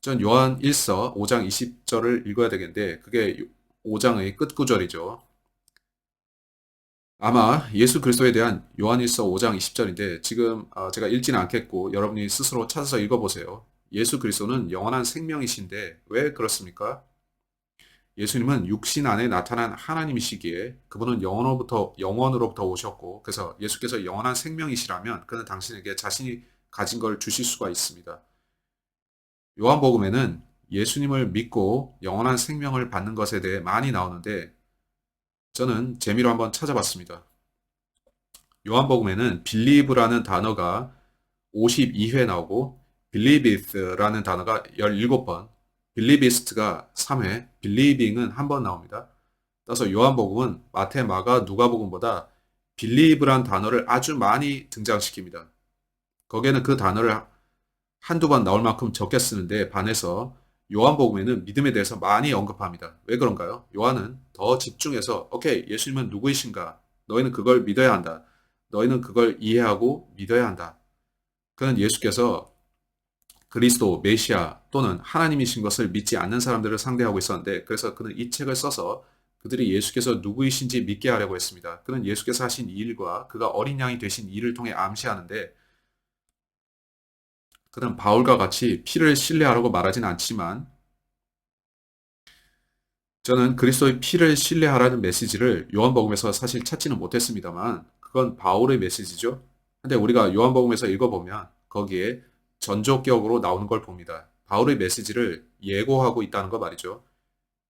S1: 전 요한 1서 5장 20절을 읽어야 되겠는데, 그게 5장의 끝구절이죠. 아마 예수 그리스도에 대한 요한일서 5장 20절인데 지금 제가 읽지는 않겠고 여러분이 스스로 찾아서 읽어보세요. 예수 그리스도는 영원한 생명이신데 왜 그렇습니까? 예수님은 육신 안에 나타난 하나님이시기에 그분은 영원으로부터 오셨고 그래서 예수께서 영원한 생명이시라면 그는 당신에게 자신이 가진 걸 주실 수가 있습니다. 요한복음에는 예수님을 믿고 영원한 생명을 받는 것에 대해 많이 나오는데 저는 재미로 한번 찾아봤습니다. 요한복음에는 believe라는 단어가 52회 나오고 believeth라는 단어가 17번, believest가 3회, believing은 한 번 나옵니다. 따라서 요한복음은 마태, 마가, 누가복음보다 believe란 단어를 아주 많이 등장시킵니다. 거기에는 그 단어를 한두 번 나올 만큼 적게 쓰는데 반해서 요한복음에는 믿음에 대해서 많이 언급합니다. 왜 그런가요? 요한은 더 집중해서 오케이, 예수님은 누구이신가? 너희는 그걸 믿어야 한다. 너희는 그걸 이해하고 믿어야 한다. 그는 예수께서 그리스도, 메시아 또는 하나님이신 것을 믿지 않는 사람들을 상대하고 있었는데 그래서 그는 이 책을 써서 그들이 예수께서 누구이신지 믿게 하려고 했습니다. 그는 예수께서 하신 이 일과 그가 어린 양이 되신 일을 통해 암시하는데 그는 바울과 같이 피를 신뢰하라고 말하진 않지만 저는 그리스도의 피를 신뢰하라는 메시지를 요한복음에서 사실 찾지는 못했습니다만 그건 바울의 메시지죠. 근데 우리가 요한복음에서 읽어보면 거기에 전적격으로 나오는 걸 봅니다. 바울의 메시지를 예고하고 있다는 거 말이죠.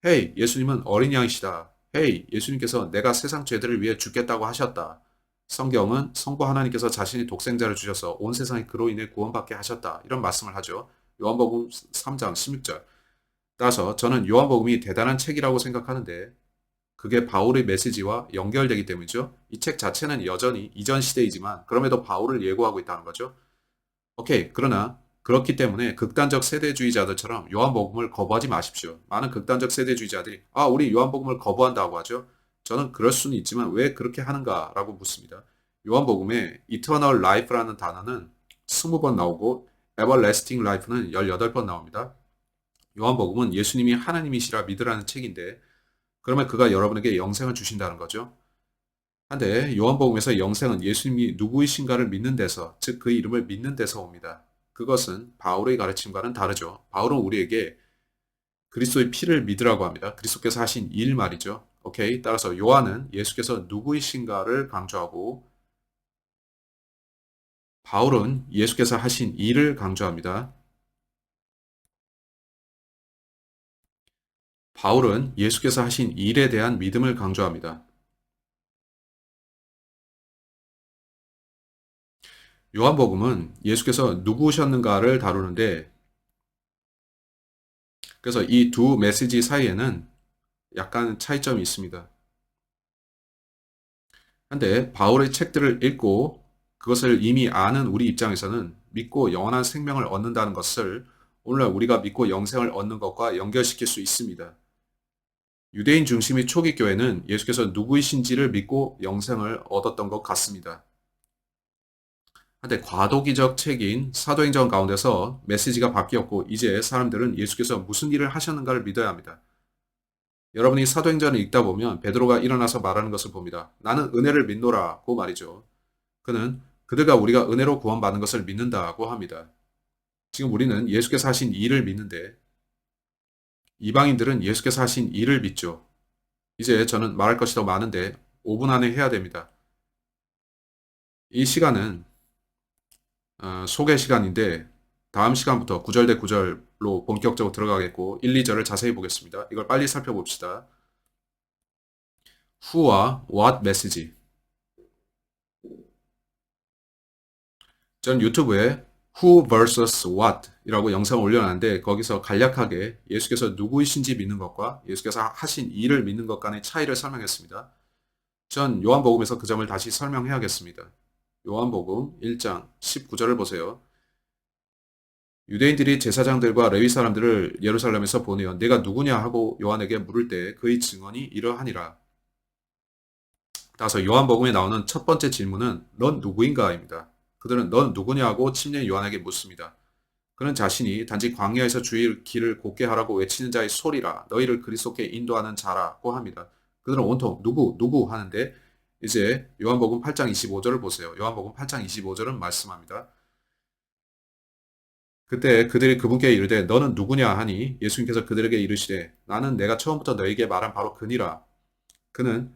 S1: 헤이, 예수님은 어린 양이시다. 헤이, 예수님께서 내가 세상 죄들을 위해 죽겠다고 하셨다. 성경은 성부 하나님께서 자신의 독생자를 주셔서 온 세상이 그로 인해 구원받게 하셨다. 이런 말씀을 하죠. 요한복음 3장 16절. 따라서 저는 요한복음이 대단한 책이라고 생각하는데 그게 바울의 메시지와 연결되기 때문이죠. 이 책 자체는 여전히 이전 시대이지만 그럼에도 바울을 예고하고 있다는 거죠. 오케이. 그러나 그렇기 때문에 극단적 세대주의자들처럼 요한복음을 거부하지 마십시오. 많은 극단적 세대주의자들이 우리 요한복음을 거부한다고 하죠. 저는 그럴 수는 있지만 왜 그렇게 하는가라고 묻습니다. 요한복음에 eternal life라는 단어는 20번 나오고 everlasting life는 18번 나옵니다. 요한복음은 예수님이 하나님이시라 믿으라는 책인데 그러면 그가 여러분에게 영생을 주신다는 거죠. 한데 요한복음에서 영생은 예수님이 누구이신가를 믿는 데서, 즉 그 이름을 믿는 데서 옵니다. 그것은 바울의 가르침과는 다르죠. 바울은 우리에게 그리스도의 피를 믿으라고 합니다. 그리스도께서 하신 일 말이죠. 오케이. 따라서 요한은 예수께서 누구이신가를 강조하고 바울은 예수께서 하신 일을 강조합니다. 바울은 예수께서 하신 일에 대한 믿음을 강조합니다. 요한복음은 예수께서 누구셨는가를 다루는데 그래서 이 두 메시지 사이에는 약간 차이점이 있습니다. 한데 바울의 책들을 읽고 그것을 이미 아는 우리 입장에서는 믿고 영원한 생명을 얻는다는 것을 오늘날 우리가 믿고 영생을 얻는 것과 연결시킬 수 있습니다. 유대인 중심의 초기 교회는 예수께서 누구이신지를 믿고 영생을 얻었던 것 같습니다. 한데 과도기적 책인 사도행전 가운데서 메시지가 바뀌었고 이제 사람들은 예수께서 무슨 일을 하셨는가를 믿어야 합니다. 여러분이 사도행전을 읽다 보면 베드로가 일어나서 말하는 것을 봅니다. 나는 은혜를 믿노라고 말이죠. 그는 그들과 우리가 은혜로 구원받는 것을 믿는다고 합니다. 지금 우리는 예수께서 하신 일을 믿는데 이방인들은 예수께서 하신 일을 믿죠. 이제 저는 말할 것이 더 많은데 5분 안에 해야 됩니다. 이 시간은 소개 시간인데 다음 시간부터 구절 대 구절로 본격적으로 들어가겠고 1, 2절을 자세히 보겠습니다. 이걸 빨리 살펴봅시다. Who와 what 메시지. 전 유튜브에 Who vs What 이라고 영상을 올려놨는데 거기서 간략하게 예수께서 누구이신지 믿는 것과 예수께서 하신 일을 믿는 것 간의 차이를 설명했습니다. 전 요한복음에서 그 점을 다시 설명해야겠습니다. 요한복음 1장 19절을 보세요. 유대인들이 제사장들과 레위 사람들을 예루살렘에서 보내어 내가 누구냐 하고 요한에게 물을 때 그의 증언이 이러하니라. 따라서 요한복음에 나오는 첫 번째 질문은 넌 누구인가입니다. 그들은 넌 누구냐고 침례 요한에게 묻습니다. 그는 자신이 단지 광야에서 주의 길을 곧게 하라고 외치는 자의 소리라 너희를 그리스도께 인도하는 자라고 합니다. 그들은 온통 누구 하는데 이제 요한복음 8장 25절을 보세요. 요한복음 8장 25절은 말씀합니다. 그때 그들이 그분께 이르되 너는 누구냐 하니 예수님께서 그들에게 이르시되 나는 내가 처음부터 너에게 말한 바로 그니라. 그는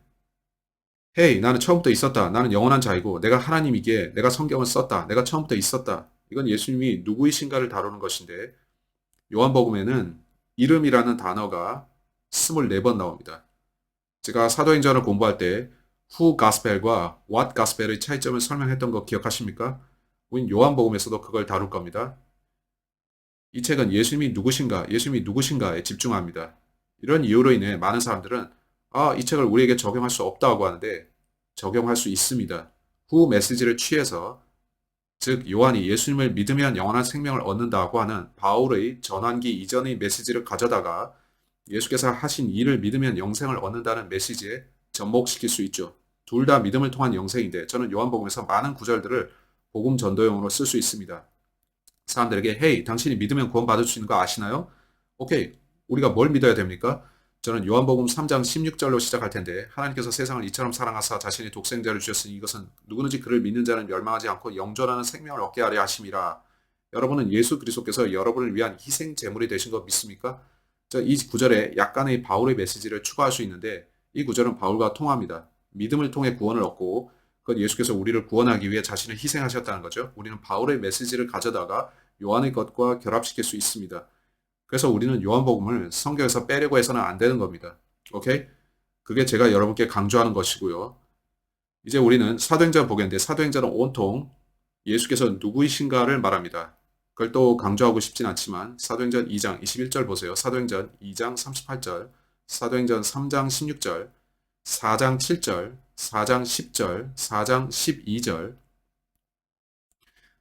S1: 헤이 나는 처음부터 있었다. 나는 영원한 자이고 내가 하나님이기에 내가 성경을 썼다. 내가 처음부터 있었다. 이건 예수님이 누구이신가를 다루는 것인데 요한복음에는 이름이라는 단어가 24번 나옵니다. 제가 사도행전을 공부할 때 Who Gospel과 What Gospel의 차이점을 설명했던 거 기억하십니까? 우린 요한복음에서도 그걸 다룰 겁니다. 이 책은 예수님이 누구신가에 집중합니다. 이런 이유로 인해 많은 사람들은 이 책을 우리에게 적용할 수 없다고 하는데 적용할 수 있습니다. 후 메시지를 취해서 즉 요한이 예수님을 믿으면 영원한 생명을 얻는다고 하는 바울의 전환기 이전의 메시지를 가져다가 예수께서 하신 일을 믿으면 영생을 얻는다는 메시지에 접목시킬 수 있죠. 둘 다 믿음을 통한 영생인데 저는 요한복음에서 많은 구절들을 복음 전도용으로 쓸 수 있습니다. 사람들에게 헤이 당신이 믿으면 구원받을 수 있는 거 아시나요? 오케이 우리가 뭘 믿어야 됩니까? 저는 요한복음 3장 16절로 시작할 텐데 하나님께서 세상을 이처럼 사랑하사 자신의 독생자를 주셨으니 이것은 누구든지 그를 믿는 자는 멸망하지 않고 영존하는 생명을 얻게 하려 하심이라. 여러분은 예수 그리스도께서 여러분을 위한 희생 제물이 되신 거 믿습니까? 이 구절에 약간의 바울의 메시지를 추가할 수 있는데 이 구절은 바울과 통합니다. 믿음을 통해 구원을 얻고 그건 예수께서 우리를 구원하기 위해 자신을 희생하셨다는 거죠. 우리는 바울의 메시지를 가져다가 요한의 것과 결합시킬 수 있습니다. 그래서 우리는 요한복음을 성경에서 빼려고 해서는 안 되는 겁니다. 오케이? 그게 제가 여러분께 강조하는 것이고요. 이제 우리는 사도행전 보겠는데 사도행전은 온통 예수께서 누구이신가를 말합니다. 그걸 또 강조하고 싶진 않지만 사도행전 2장 21절 보세요. 사도행전 2장 38절, 사도행전 3장 16절, 4장 7절, 4장 10절, 4장 12절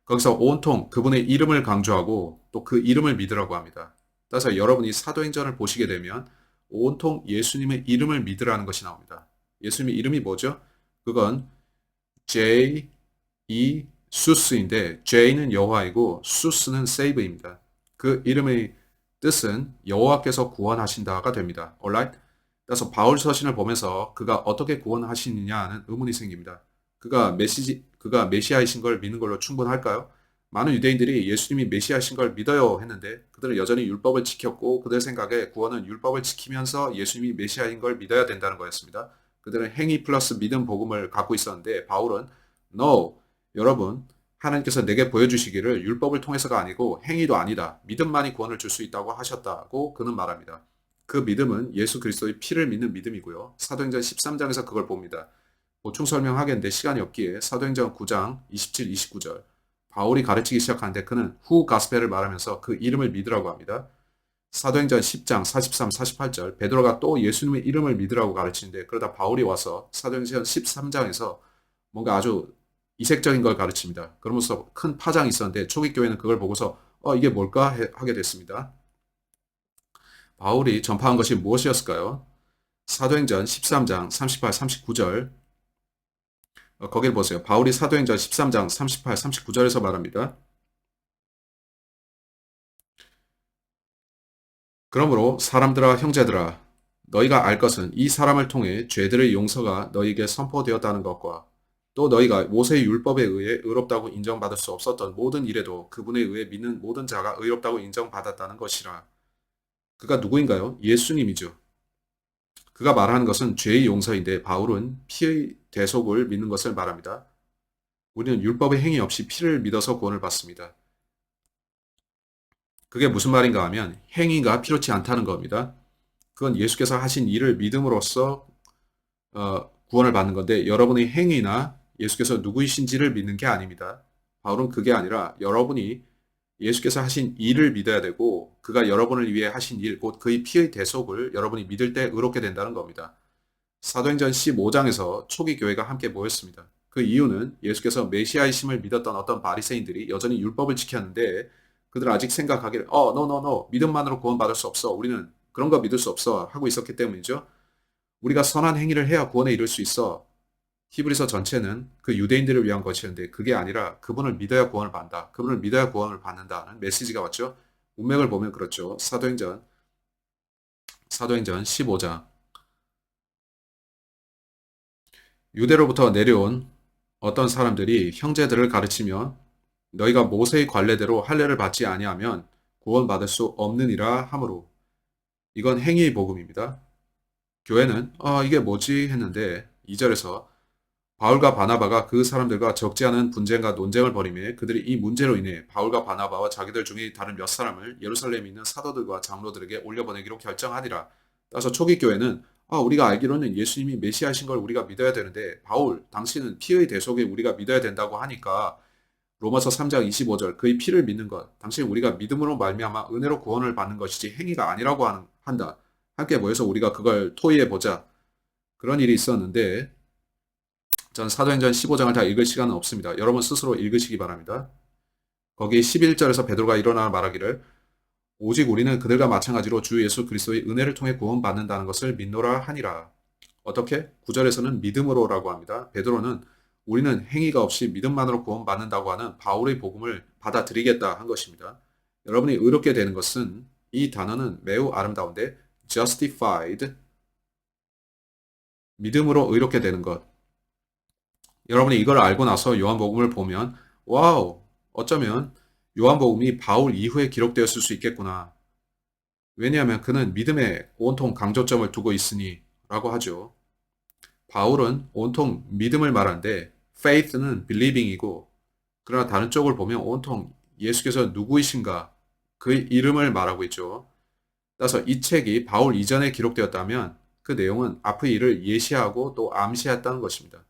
S1: 거기서 온통 그분의 이름을 강조하고 또 그 이름을 믿으라고 합니다. 따라서 여러분이 사도행전을 보시게 되면 온통 예수님의 이름을 믿으라는 것이 나옵니다. 예수님의 이름이 뭐죠? 그건 J, E, 수스인데 J는 여호와이고 수스는 save입니다. 그 이름의 뜻은 여호와께서 구원하신다가 됩니다. Alright? 따라서 바울 서신을 보면서 그가 어떻게 구원하시느냐는 의문이 생깁니다. 그가 메시아이신 걸 믿는 걸로 충분할까요? 많은 유대인들이 예수님이 메시아이신 걸 믿어요 했는데 그들은 여전히 율법을 지켰고 그들 생각에 구원은 율법을 지키면서 예수님이 메시아인 걸 믿어야 된다는 거였습니다. 그들은 행위 플러스 믿음 복음을 갖고 있었는데 바울은 No, 여러분 하나님께서 내게 보여주시기를 율법을 통해서가 아니고 행위도 아니다. 믿음만이 구원을 줄 수 있다고 하셨다고 그는 말합니다. 그 믿음은 예수 그리스도의 피를 믿는 믿음이고요. 사도행전 13장에서 그걸 봅니다. 보충 설명하겠는데 시간이 없기에 사도행전 9장 27, 29절 바울이 가르치기 시작하는데 그는 후 가스펠을 말하면서 그 이름을 믿으라고 합니다. 사도행전 10장 43, 48절 베드로가 또 예수님의 이름을 믿으라고 가르치는데 그러다 바울이 와서 사도행전 13장에서 뭔가 아주 이색적인 걸 가르칩니다. 그러면서 큰 파장이 있었는데 초기 교회는 그걸 보고서 이게 뭘까 하게 됐습니다. 바울이 전파한 것이 무엇이었을까요? 사도행전 13장 38, 39절 거길 보세요. 바울이 사도행전 13장 38, 39절에서 말합니다. 그러므로 사람들아 형제들아 너희가 알 것은 이 사람을 통해 죄들의 용서가 너희에게 선포되었다는 것과 또 너희가 모세의 율법에 의해 의롭다고 인정받을 수 없었던 모든 일에도 그분에 의해 믿는 모든 자가 의롭다고 인정받았다는 것이라. 그가 누구인가요? 예수님이죠. 그가 말하는 것은 죄의 용서인데 바울은 피의 대속을 믿는 것을 말합니다. 우리는 율법의 행위 없이 피를 믿어서 구원을 받습니다. 그게 무슨 말인가 하면 행위가 필요치 않다는 겁니다. 그건 예수께서 하신 일을 믿음으로써 구원을 받는 건데 여러분의 행위나 예수께서 누구이신지를 믿는 게 아닙니다. 바울은 그게 아니라 여러분이 예수께서 하신 일을 믿어야 되고 그가 여러분을 위해 하신 일, 곧 그의 피의 대속을 여러분이 믿을 때 의롭게 된다는 겁니다. 사도행전 15장에서 초기 교회가 함께 모였습니다. 그 이유는 예수께서 메시아이심을 믿었던 어떤 바리새인들이 여전히 율법을 지켰는데 그들은 아직 생각하기를 no, 믿음만으로 구원받을 수 없어. 우리는 그런 거 믿을 수 없어 하고 있었기 때문이죠. 우리가 선한 행위를 해야 구원에 이를 수 있어. 히브리서 전체는 그 유대인들을 위한 것이었는데 그게 아니라 그분을 믿어야 구원을 받는다. 그분을 믿어야 구원을 받는다는 메시지가 왔죠. 문맥을 보면 그렇죠. 사도행전 15장. 유대로부터 내려온 어떤 사람들이 형제들을 가르치며 너희가 모세의 관례대로 할례를 받지 아니하면 구원받을 수 없느니라 하므로 이건 행위의 복음입니다. 교회는 이게 뭐지 했는데 2절에서 바울과 바나바가 그 사람들과 적지 않은 분쟁과 논쟁을 벌이며 그들이 이 문제로 인해 바울과 바나바와 자기들 중에 다른 몇 사람을 예루살렘에 있는 사도들과 장로들에게 올려보내기로 결정하니라. 따라서 초기 교회는 우리가 알기로는 예수님이 메시아신 걸 우리가 믿어야 되는데 바울 당신은 피의 대속에 우리가 믿어야 된다고 하니까 로마서 3장 25절 그의 피를 믿는 것 당신 우리가 믿음으로 말미암아 은혜로 구원을 받는 것이지 행위가 아니라고 한다. 함께 모여서 우리가 그걸 토의해 보자. 그런 일이 있었는데 전 사도행전 15장을 다 읽을 시간은 없습니다. 여러분 스스로 읽으시기 바랍니다. 거기 11절에서 베드로가 일어나 말하기를 오직 우리는 그들과 마찬가지로 주 예수 그리스도의 은혜를 통해 구원받는다는 것을 믿노라 하니라. 어떻게? 9절에서는 믿음으로라고 합니다. 베드로는 우리는 행위가 없이 믿음만으로 구원받는다고 하는 바울의 복음을 받아들이겠다 한 것입니다. 여러분이 의롭게 되는 것은 이 단어는 매우 아름다운데 justified 믿음으로 의롭게 되는 것. 여러분이 이걸 알고 나서 요한복음을 보면 와우 어쩌면 요한복음이 바울 이후에 기록되었을 수 있겠구나. 왜냐하면 그는 믿음에 온통 강조점을 두고 있으니 라고 하죠. 바울은 온통 믿음을 말하는데 faith는 believing이고 그러나 다른 쪽을 보면 온통 예수께서 누구이신가 그의 이름을 말하고 있죠. 따라서 이 책이 바울 이전에 기록되었다면 그 내용은 앞의 일을 예시하고 또 암시했다는 것입니다.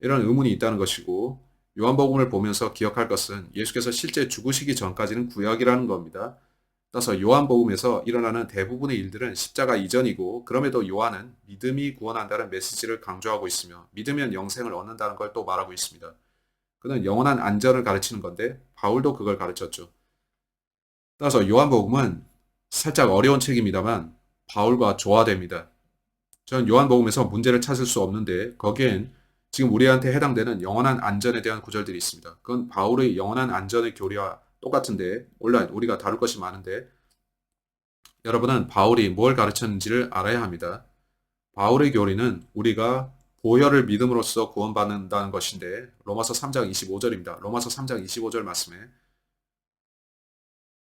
S1: 이런 의문이 있다는 것이고 요한복음을 보면서 기억할 것은 예수께서 실제 죽으시기 전까지는 구약이라는 겁니다. 따라서 요한복음에서 일어나는 대부분의 일들은 십자가 이전이고 그럼에도 요한은 믿음이 구원한다는 메시지를 강조하고 있으며 믿으면 영생을 얻는다는 걸 또 말하고 있습니다. 그는 영원한 안전을 가르치는 건데 바울도 그걸 가르쳤죠. 따라서 요한복음은 살짝 어려운 책입니다만 바울과 조화됩니다. 저는 요한복음에서 문제를 찾을 수 없는데 거기엔 지금 우리한테 해당되는 영원한 안전에 대한 구절들이 있습니다. 그건 바울의 영원한 안전의 교리와 똑같은데 온라인 우리가 다룰 것이 많은데 여러분은 바울이 뭘 가르쳤는지를 알아야 합니다. 바울의 교리는 우리가 보혈을 믿음으로써 구원받는다는 것인데 로마서 3장 25절입니다. 로마서 3장 25절 말씀에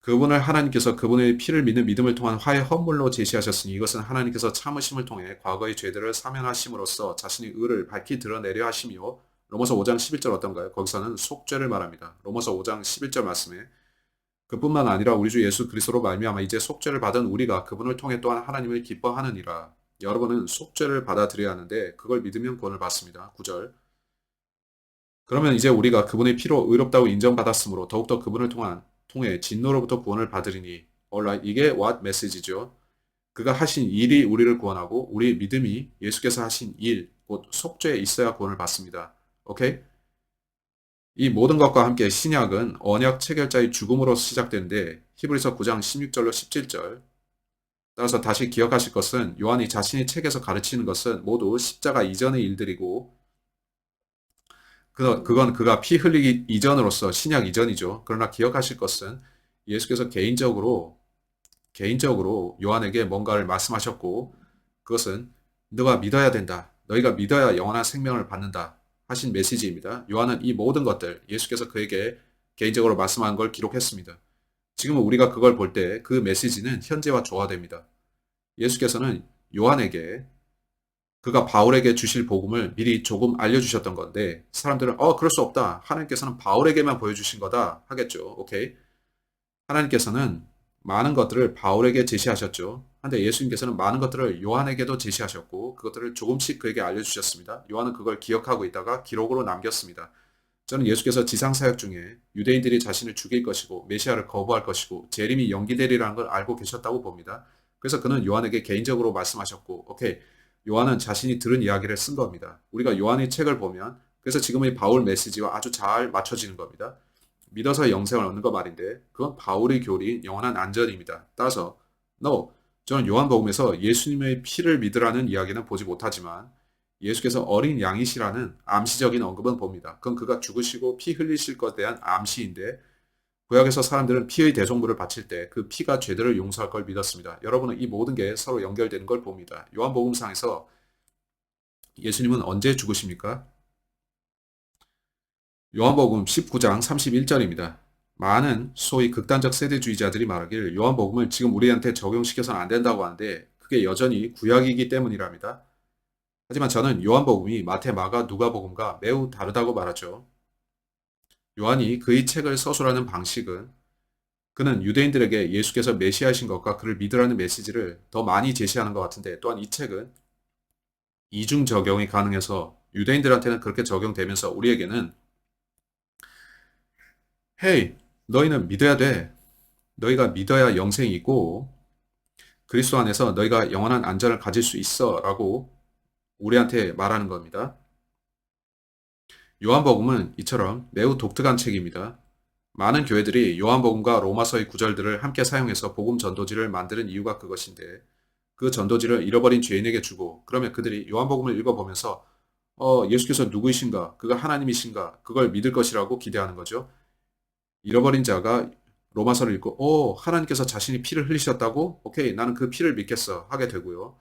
S1: 그분을 하나님께서 그분의 피를 믿는 믿음을 통한 화해 헌물로 제시하셨으니 이것은 하나님께서 참으심을 통해 과거의 죄들을 사면하심으로써 자신의 의를 밝히 드러내려 하심이요. 로마서 5장 11절 어떤가요? 거기서는 속죄를 말합니다. 로마서 5장 11절 말씀에 그뿐만 아니라 우리 주 예수 그리스도로 말미암아 이제 속죄를 받은 우리가 그분을 통해 또한 하나님을 기뻐하느니라. 여러분은 속죄를 받아들여야 하는데 그걸 믿으면 구원을 받습니다. 9절. 그러면 이제 우리가 그분의 피로 의롭다고 인정받았으므로 더욱더 그분을 통해 진노로부터 구원을 받으리니 alright, 이게 what message죠. 그가 하신 일이 우리를 구원하고 우리의 믿음이 예수께서 하신 일, 곧 속죄에 있어야 구원을 받습니다. 오케이? 이 모든 것과 함께 신약은 언약 체결자의 죽음으로 시작되는데 히브리서 9장 16절로 17절 따라서 다시 기억하실 것은 요한이 자신의 책에서 가르치는 것은 모두 십자가 이전의 일들이고 그건 그가 피 흘리기 이전으로서 신약 이전이죠. 그러나 기억하실 것은 예수께서 개인적으로 요한에게 뭔가를 말씀하셨고 그것은 너가 믿어야 된다. 너희가 믿어야 영원한 생명을 받는다. 하신 메시지입니다. 요한은 이 모든 것들 예수께서 그에게 개인적으로 말씀한 걸 기록했습니다. 지금은 우리가 그걸 볼 때 그 메시지는 현재와 조화됩니다. 예수께서는 요한에게 그가 바울에게 주실 복음을 미리 조금 알려주셨던 건데 사람들은 그럴 수 없다. 하나님께서는 바울에게만 보여주신 거다 하겠죠. 오케이. 하나님께서는 많은 것들을 바울에게 제시하셨죠. 한데 예수님께서는 많은 것들을 요한에게도 제시하셨고 그것들을 조금씩 그에게 알려주셨습니다. 요한은 그걸 기억하고 있다가 기록으로 남겼습니다. 저는 예수께서 지상사역 중에 유대인들이 자신을 죽일 것이고 메시아를 거부할 것이고 재림이 연기되리라는 걸 알고 계셨다고 봅니다. 그래서 그는 요한에게 개인적으로 말씀하셨고, 오케이, 요한은 자신이 들은 이야기를 쓴 겁니다. 우리가 요한의 책을 보면 그래서 지금의 바울 메시지와 아주 잘 맞춰지는 겁니다. 믿어서 영생을 얻는 거 말인데 그건 바울의 교리인 영원한 안전입니다. 따라서 no, 저는 요한복음에서 예수님의 피를 믿으라는 이야기는 보지 못하지만 예수께서 어린 양이시라는 암시적인 언급은 봅니다. 그건 그가 죽으시고 피 흘리실 것에 대한 암시인데 구약에서 사람들은 피의 대속물을 바칠 때 그 피가 죄들을 용서할 걸 믿었습니다. 여러분은 이 모든 게 서로 연결되는 걸 봅니다. 요한복음상에서 예수님은 언제 죽으십니까? 요한복음 19장 31절입니다. 많은 소위 극단적 세대주의자들이 말하길 요한복음을 지금 우리한테 적용시켜서는 안 된다고 하는데 그게 여전히 구약이기 때문이랍니다. 하지만 저는 요한복음이 마태, 마가, 누가복음과 매우 다르다고 말하죠. 요한이 그의 책을 서술하는 방식은 그는 유대인들에게 예수께서 메시아이신 것과 그를 믿으라는 메시지를 더 많이 제시하는 것 같은데 또한 이 책은 이중 적용이 가능해서 유대인들한테는 그렇게 적용되면서 우리에게는 헤이, 너희는 믿어야 돼. 너희가 믿어야 영생이 있고 그리스도 안에서 너희가 영원한 안전을 가질 수 있어 라고 우리한테 말하는 겁니다. 요한복음은 이처럼 매우 독특한 책입니다. 많은 교회들이 요한복음과 로마서의 구절들을 함께 사용해서 복음 전도지를 만드는 이유가 그것인데 그 전도지를 잃어버린 죄인에게 주고 그러면 그들이 요한복음을 읽어보면서 예수께서 누구이신가? 그가 하나님이신가? 그걸 믿을 것이라고 기대하는 거죠. 잃어버린 자가 로마서를 읽고 하나님께서 자신이 피를 흘리셨다고? 오케이, 나는 그 피를 믿겠어 하게 되고요.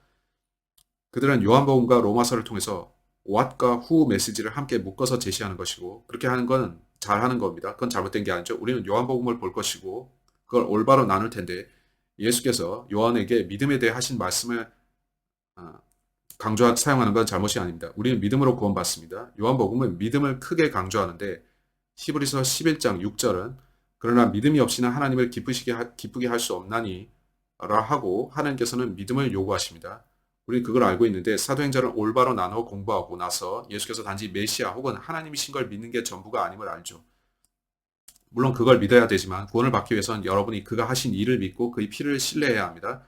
S1: 그들은 요한복음과 로마서를 통해서 what과 who 메시지를 함께 묶어서 제시하는 것이고 그렇게 하는 건 잘하는 겁니다. 그건 잘못된 게 아니죠. 우리는 요한복음을 볼 것이고 그걸 올바로 나눌 텐데 예수께서 요한에게 믿음에 대해 하신 말씀을 사용하는 건 잘못이 아닙니다. 우리는 믿음으로 구원받습니다. 요한복음은 믿음을 크게 강조하는데 히브리서 11장 6절은 그러나 믿음이 없이는 하나님을 기쁘게 할 수 없나니 라 하고 하나님께서는 믿음을 요구하십니다. 우리는 그걸 알고 있는데 사도행전을 올바로 나눠 공부하고 나서 예수께서 단지 메시아 혹은 하나님이신 걸 믿는 게 전부가 아님을 알죠. 물론 그걸 믿어야 되지만 구원을 받기 위해서는 여러분이 그가 하신 일을 믿고 그의 피를 신뢰해야 합니다.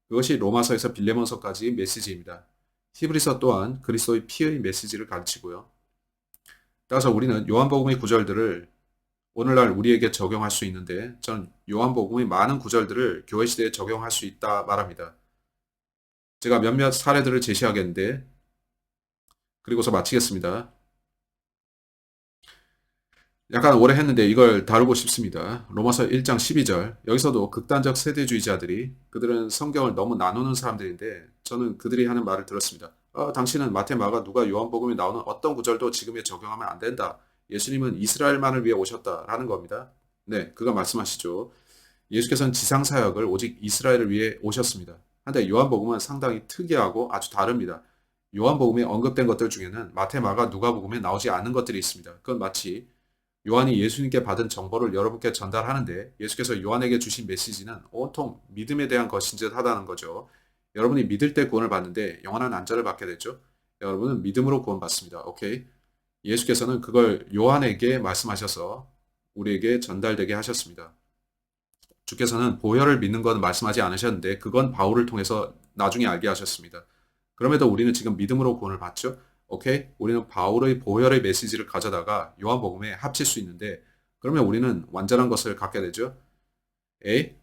S1: 그것이 로마서에서 빌레몬서까지의 메시지입니다. 히브리서 또한 그리스도의 피의 메시지를 가르치고요. 따라서 우리는 요한복음의 구절들을 오늘날 우리에게 적용할 수 있는데 전 요한복음의 많은 구절들을 교회 시대에 적용할 수 있다 말합니다. 제가 몇몇 사례들을 제시하겠는데 그리고서 마치겠습니다. 약간 오래 했는데 이걸 다루고 싶습니다. 로마서 1장 12절. 여기서도 극단적 세대주의자들이 그들은 성경을 너무 나누는 사람들인데 저는 그들이 하는 말을 들었습니다. 당신은 마태, 마가, 누가, 요한복음에 나오는 어떤 구절도 지금에 적용하면 안 된다. 예수님은 이스라엘만을 위해 오셨다라는 겁니다. 네, 그가 말씀하시죠. 예수께서는 지상사역을 오직 이스라엘을 위해 오셨습니다. 한데 요한복음은 상당히 특이하고 아주 다릅니다. 요한복음에 언급된 것들 중에는 마태, 마가, 누가복음에 나오지 않는 것들이 있습니다. 그건 마치 요한이 예수님께 받은 정보를 여러분께 전달하는데 예수께서 요한에게 주신 메시지는 온통 믿음에 대한 것인 듯 하다는 거죠. 여러분이 믿을 때 구원을 받는데 영원한 안전을 받게 되죠. 여러분은 믿음으로 구원받습니다. 오케이? 예수께서는 그걸 요한에게 말씀하셔서 우리에게 전달되게 하셨습니다. 주께서는 보혈을 믿는 건 말씀하지 않으셨는데 그건 바울을 통해서 나중에 알게 하셨습니다. 그럼에도 우리는 지금 믿음으로 구원을 받죠. 오케이? 우리는 바울의 보혈의 메시지를 가져다가 요한복음에 합칠 수 있는데 그러면 우리는 완전한 것을 갖게 되죠. 에이?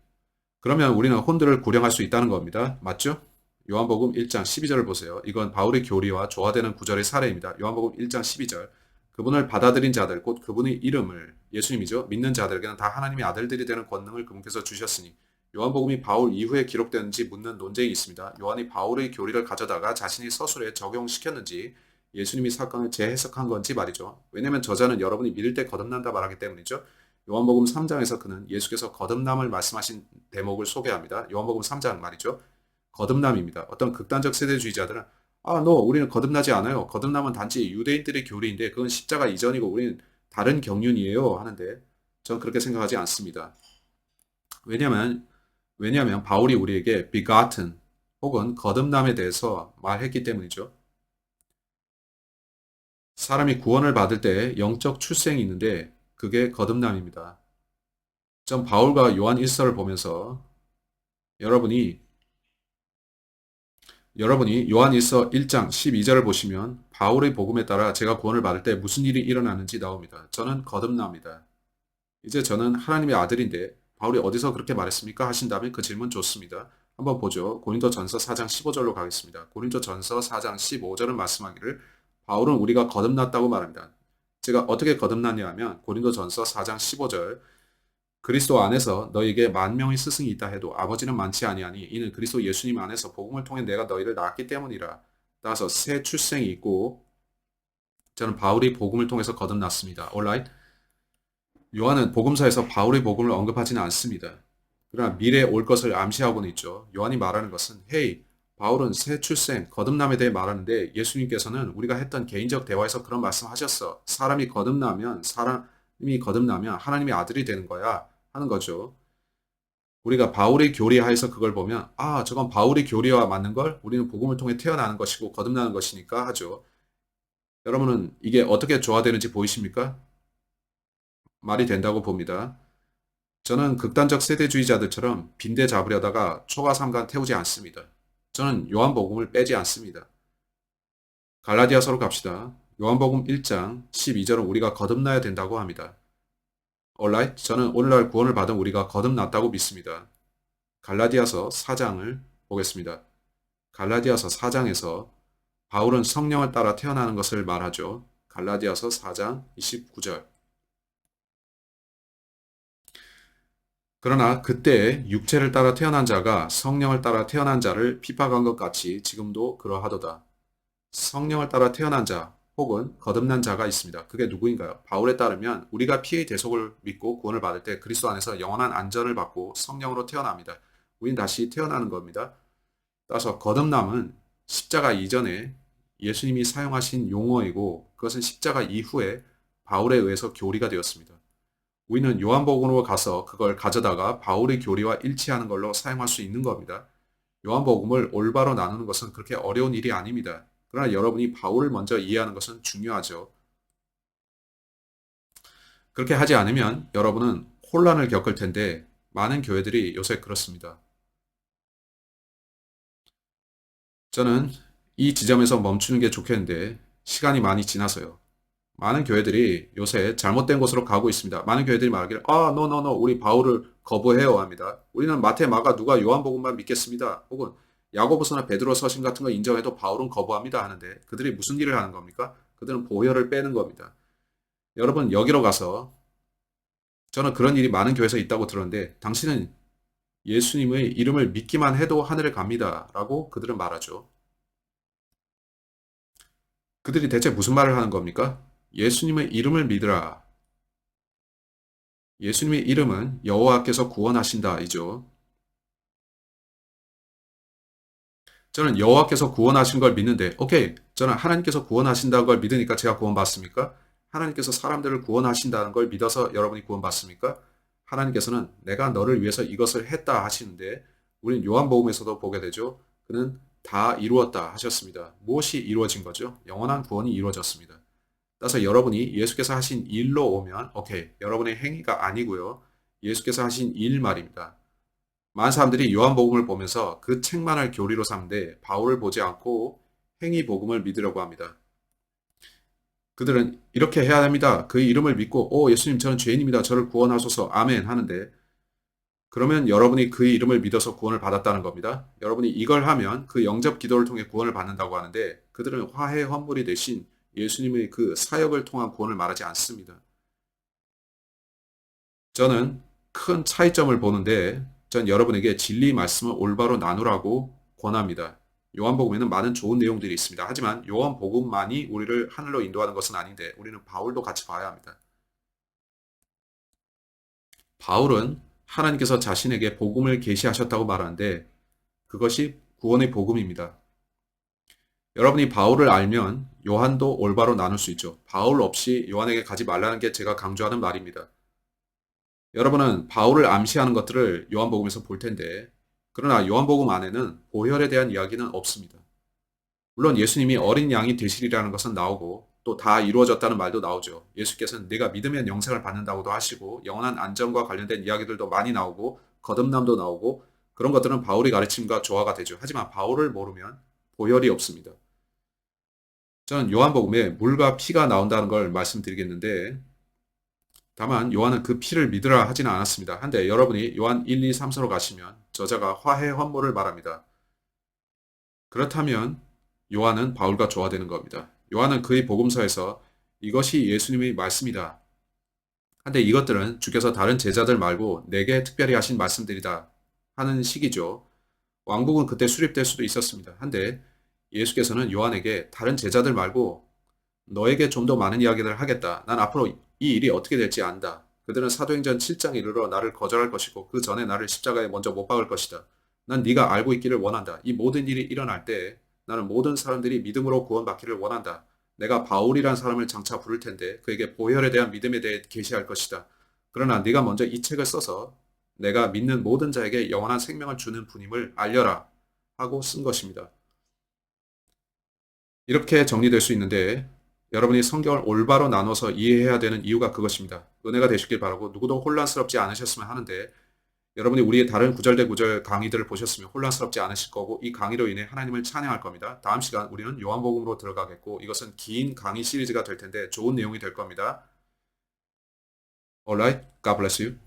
S1: 그러면 우리는 혼들을 구령할 수 있다는 겁니다. 맞죠? 요한복음 1장 12절을 보세요. 이건 바울의 교리와 조화되는 구절의 사례입니다. 요한복음 1장 12절. 그분을 받아들인 자들, 곧 그분의 이름을 예수님이죠. 믿는 자들에게는 다 하나님의 아들들이 되는 권능을 그분께서 주셨으니 요한복음이 바울 이후에 기록되는지 묻는 논쟁이 있습니다. 요한이 바울의 교리를 가져다가 자신의 서술에 적용시켰는지 예수님이 사건을 재해석한 건지 말이죠. 왜냐하면 저자는 여러분이 믿을 때 거듭난다 말하기 때문이죠. 요한복음 3장에서 그는 예수께서 거듭남을 말씀하신 대목을 소개합니다. 요한복음 3장 말이죠. 거듭남입니다. 어떤 극단적 세대주의자들은 우리는 거듭나지 않아요. 거듭남은 단지 유대인들의 교리인데 그건 십자가 이전이고 우리는 다른 경륜이에요 하는데 전 그렇게 생각하지 않습니다. 왜냐하면 바울이 우리에게 begotten 혹은 거듭남에 대해서 말했기 때문이죠. 사람이 구원을 받을 때 영적 출생이 있는데 그게 거듭남입니다. 전 바울과 요한 1서를 보면서 여러분이 요한 1서 1장 12절을 보시면 바울의 복음에 따라 제가 구원을 받을 때 무슨 일이 일어나는지 나옵니다. 저는 거듭납니다. 이제 저는 하나님의 아들인데 바울이 어디서 그렇게 말했습니까? 하신다면 그 질문 좋습니다. 한번 보죠. 고린도전서 4장 15절로 가겠습니다. 고린도전서 4장 15절은 말씀하기를 바울은 우리가 거듭났다고 말합니다. 제가 어떻게 거듭났냐 하면 고린도전서 4장 15절 그리스도 안에서 너희에게 만 명의 스승이 있다 해도 아버지는 많지 아니하니 이는 그리스도 예수님 안에서 복음을 통해 내가 너희를 낳았기 때문이라. 따라서 새 출생이 있고 저는 바울이 복음을 통해서 거듭났습니다. alright? 요한은 복음서에서 바울의 복음을 언급하지는 않습니다. 그러나 미래에 올 것을 암시하고는 있죠. 요한이 말하는 것은 헤이, 바울은 새 출생, 거듭남에 대해 말하는데 예수님께서는 우리가 했던 개인적 대화에서 그런 말씀하셨어. 사람이 거듭나면 하나님의 아들이 되는 거야 하는 거죠. 우리가 바울의 교리하에서 그걸 보면 저건 바울의 교리와 맞는 걸 우리는 복음을 통해 태어나는 것이고 거듭나는 것이니까 하죠. 여러분은 이게 어떻게 조화되는지 보이십니까? 말이 된다고 봅니다. 저는 극단적 세대주의자들처럼 빈대 잡으려다가 초가 삼간 태우지 않습니다. 저는 요한복음을 빼지 않습니다. 갈라디아서로 갑시다. 요한복음 1장 12절은 우리가 거듭나야 된다고 합니다. alright? 저는 오늘날 구원을 받은 우리가 거듭났다고 믿습니다. 갈라디아서 4장을 보겠습니다. 갈라디아서 4장에서 바울은 성령을 따라 태어나는 것을 말하죠. 갈라디아서 4장 29절. 그러나 그때 육체를 따라 태어난 자가 성령을 따라 태어난 자를 핍박한 것 같이 지금도 그러하도다. 성령을 따라 태어난 자 혹은 거듭난 자가 있습니다. 그게 누구인가요? 바울에 따르면 우리가 피의 대속을 믿고 구원을 받을 때 그리스도 안에서 영원한 안전을 받고 성령으로 태어납니다. 우린 다시 태어나는 겁니다. 따라서 거듭남은 십자가 이전에 예수님이 사용하신 용어이고 그것은 십자가 이후에 바울에 의해서 교리가 되었습니다. 우리는 요한복음으로 가서 그걸 가져다가 바울의 교리와 일치하는 걸로 사용할 수 있는 겁니다. 요한복음을 올바로 나누는 것은 그렇게 어려운 일이 아닙니다. 그러나 여러분이 바울을 먼저 이해하는 것은 중요하죠. 그렇게 하지 않으면 여러분은 혼란을 겪을 텐데 많은 교회들이 요새 그렇습니다. 저는 이 지점에서 멈추는 게 좋겠는데 시간이 많이 지나서요. 많은 교회들이 요새 잘못된 곳으로 가고 있습니다. 많은 교회들이 말하기를 no, 우리 바울을 거부해요 합니다. 우리는 마태, 마가, 누가, 요한복음만 믿겠습니다. 혹은 야고보서나 베드로 서신 같은 거 인정해도 바울은 거부합니다 하는데 그들이 무슨 일을 하는 겁니까? 그들은 보혈을 빼는 겁니다. 여러분 여기로 가서 저는 그런 일이 많은 교회에서 있다고 들었는데 당신은 예수님의 이름을 믿기만 해도 하늘에 갑니다 라고 그들은 말하죠. 그들이 대체 무슨 말을 하는 겁니까? 예수님의 이름을 믿으라. 예수님의 이름은 여호와께서 구원하신다이죠. 저는 여호와께서 구원하신 걸 믿는데 오케이, 저는 하나님께서 구원하신다는 걸 믿으니까 제가 구원받습니까? 하나님께서 사람들을 구원하신다는 걸 믿어서 여러분이 구원받습니까? 하나님께서는 내가 너를 위해서 이것을 했다 하시는데 우리는 요한복음에서도 보게 되죠. 그는 다 이루었다 하셨습니다. 무엇이 이루어진 거죠? 영원한 구원이 이루어졌습니다. 따라서 여러분이 예수께서 하신 일로 오면 오케이, 여러분의 행위가 아니고요. 예수께서 하신 일 말입니다. 많은 사람들이 요한복음을 보면서 그 책만을 교리로 삼는데 바울을 보지 않고 행위복음을 믿으려고 합니다. 그들은 이렇게 해야 됩니다. 그 이름을 믿고 예수님 저는 죄인입니다. 저를 구원하소서 아멘 하는데 그러면 여러분이 그 이름을 믿어서 구원을 받았다는 겁니다. 여러분이 이걸 하면 그 영접 기도를 통해 구원을 받는다고 하는데 그들은 화해 헌물이 되신 예수님의 그 사역을 통한 구원을 말하지 않습니다. 저는 큰 차이점을 보는데 전 여러분에게 진리 말씀을 올바로 나누라고 권합니다. 요한복음에는 많은 좋은 내용들이 있습니다. 하지만 요한복음만이 우리를 하늘로 인도하는 것은 아닌데 우리는 바울도 같이 봐야 합니다. 바울은 하나님께서 자신에게 복음을 계시하셨다고 말하는데 그것이 구원의 복음입니다. 여러분이 바울을 알면 요한도 올바로 나눌 수 있죠. 바울 없이 요한에게 가지 말라는 게 제가 강조하는 말입니다. 여러분은 바울을 암시하는 것들을 요한복음에서 볼 텐데 그러나 요한복음 안에는 보혈에 대한 이야기는 없습니다. 물론 예수님이 어린 양이 되시리라는 것은 나오고 또 다 이루어졌다는 말도 나오죠. 예수께서는 네가 믿으면 영생을 받는다고도 하시고 영원한 안전과 관련된 이야기들도 많이 나오고 거듭남도 나오고 그런 것들은 바울의 가르침과 조화가 되죠. 하지만 바울을 모르면 보혈이 없습니다. 저는 요한복음에 물과 피가 나온다는 걸 말씀드리겠는데 다만 요한은 그 피를 믿으라 하지는 않았습니다. 한데 여러분이 요한 1, 2, 3서로 가시면 저자가 화해 환모를 말합니다. 그렇다면 요한은 바울과 조화되는 겁니다. 요한은 그의 복음서에서 이것이 예수님의 말씀이다. 한데 이것들은 주께서 다른 제자들 말고 내게 특별히 하신 말씀들이다 하는 식이죠. 왕국은 그때 수립될 수도 있었습니다. 한데 예수께서는 요한에게 다른 제자들 말고 너에게 좀 더 많은 이야기를 하겠다. 난 앞으로 이 일이 어떻게 될지 안다. 그들은 사도행전 7장에 이르러 나를 거절할 것이고 그 전에 나를 십자가에 먼저 못 박을 것이다. 난 네가 알고 있기를 원한다. 이 모든 일이 일어날 때 나는 모든 사람들이 믿음으로 구원받기를 원한다. 내가 바울이란 사람을 장차 부를 텐데 그에게 보혈에 대한 믿음에 대해 계시할 것이다. 그러나 네가 먼저 이 책을 써서 내가 믿는 모든 자에게 영원한 생명을 주는 분임을 알려라 하고 쓴 것입니다. 이렇게 정리될 수 있는데 여러분이 성경을 올바로 나눠서 이해해야 되는 이유가 그것입니다. 은혜가 되시길 바라고 누구도 혼란스럽지 않으셨으면 하는데 여러분이 우리의 다른 구절대 구절 강의들을 보셨으면 혼란스럽지 않으실 거고 이 강의로 인해 하나님을 찬양할 겁니다. 다음 시간 우리는 요한복음으로 들어가겠고 이것은 긴 강의 시리즈가 될 텐데 좋은 내용이 될 겁니다. Alright, God bless you.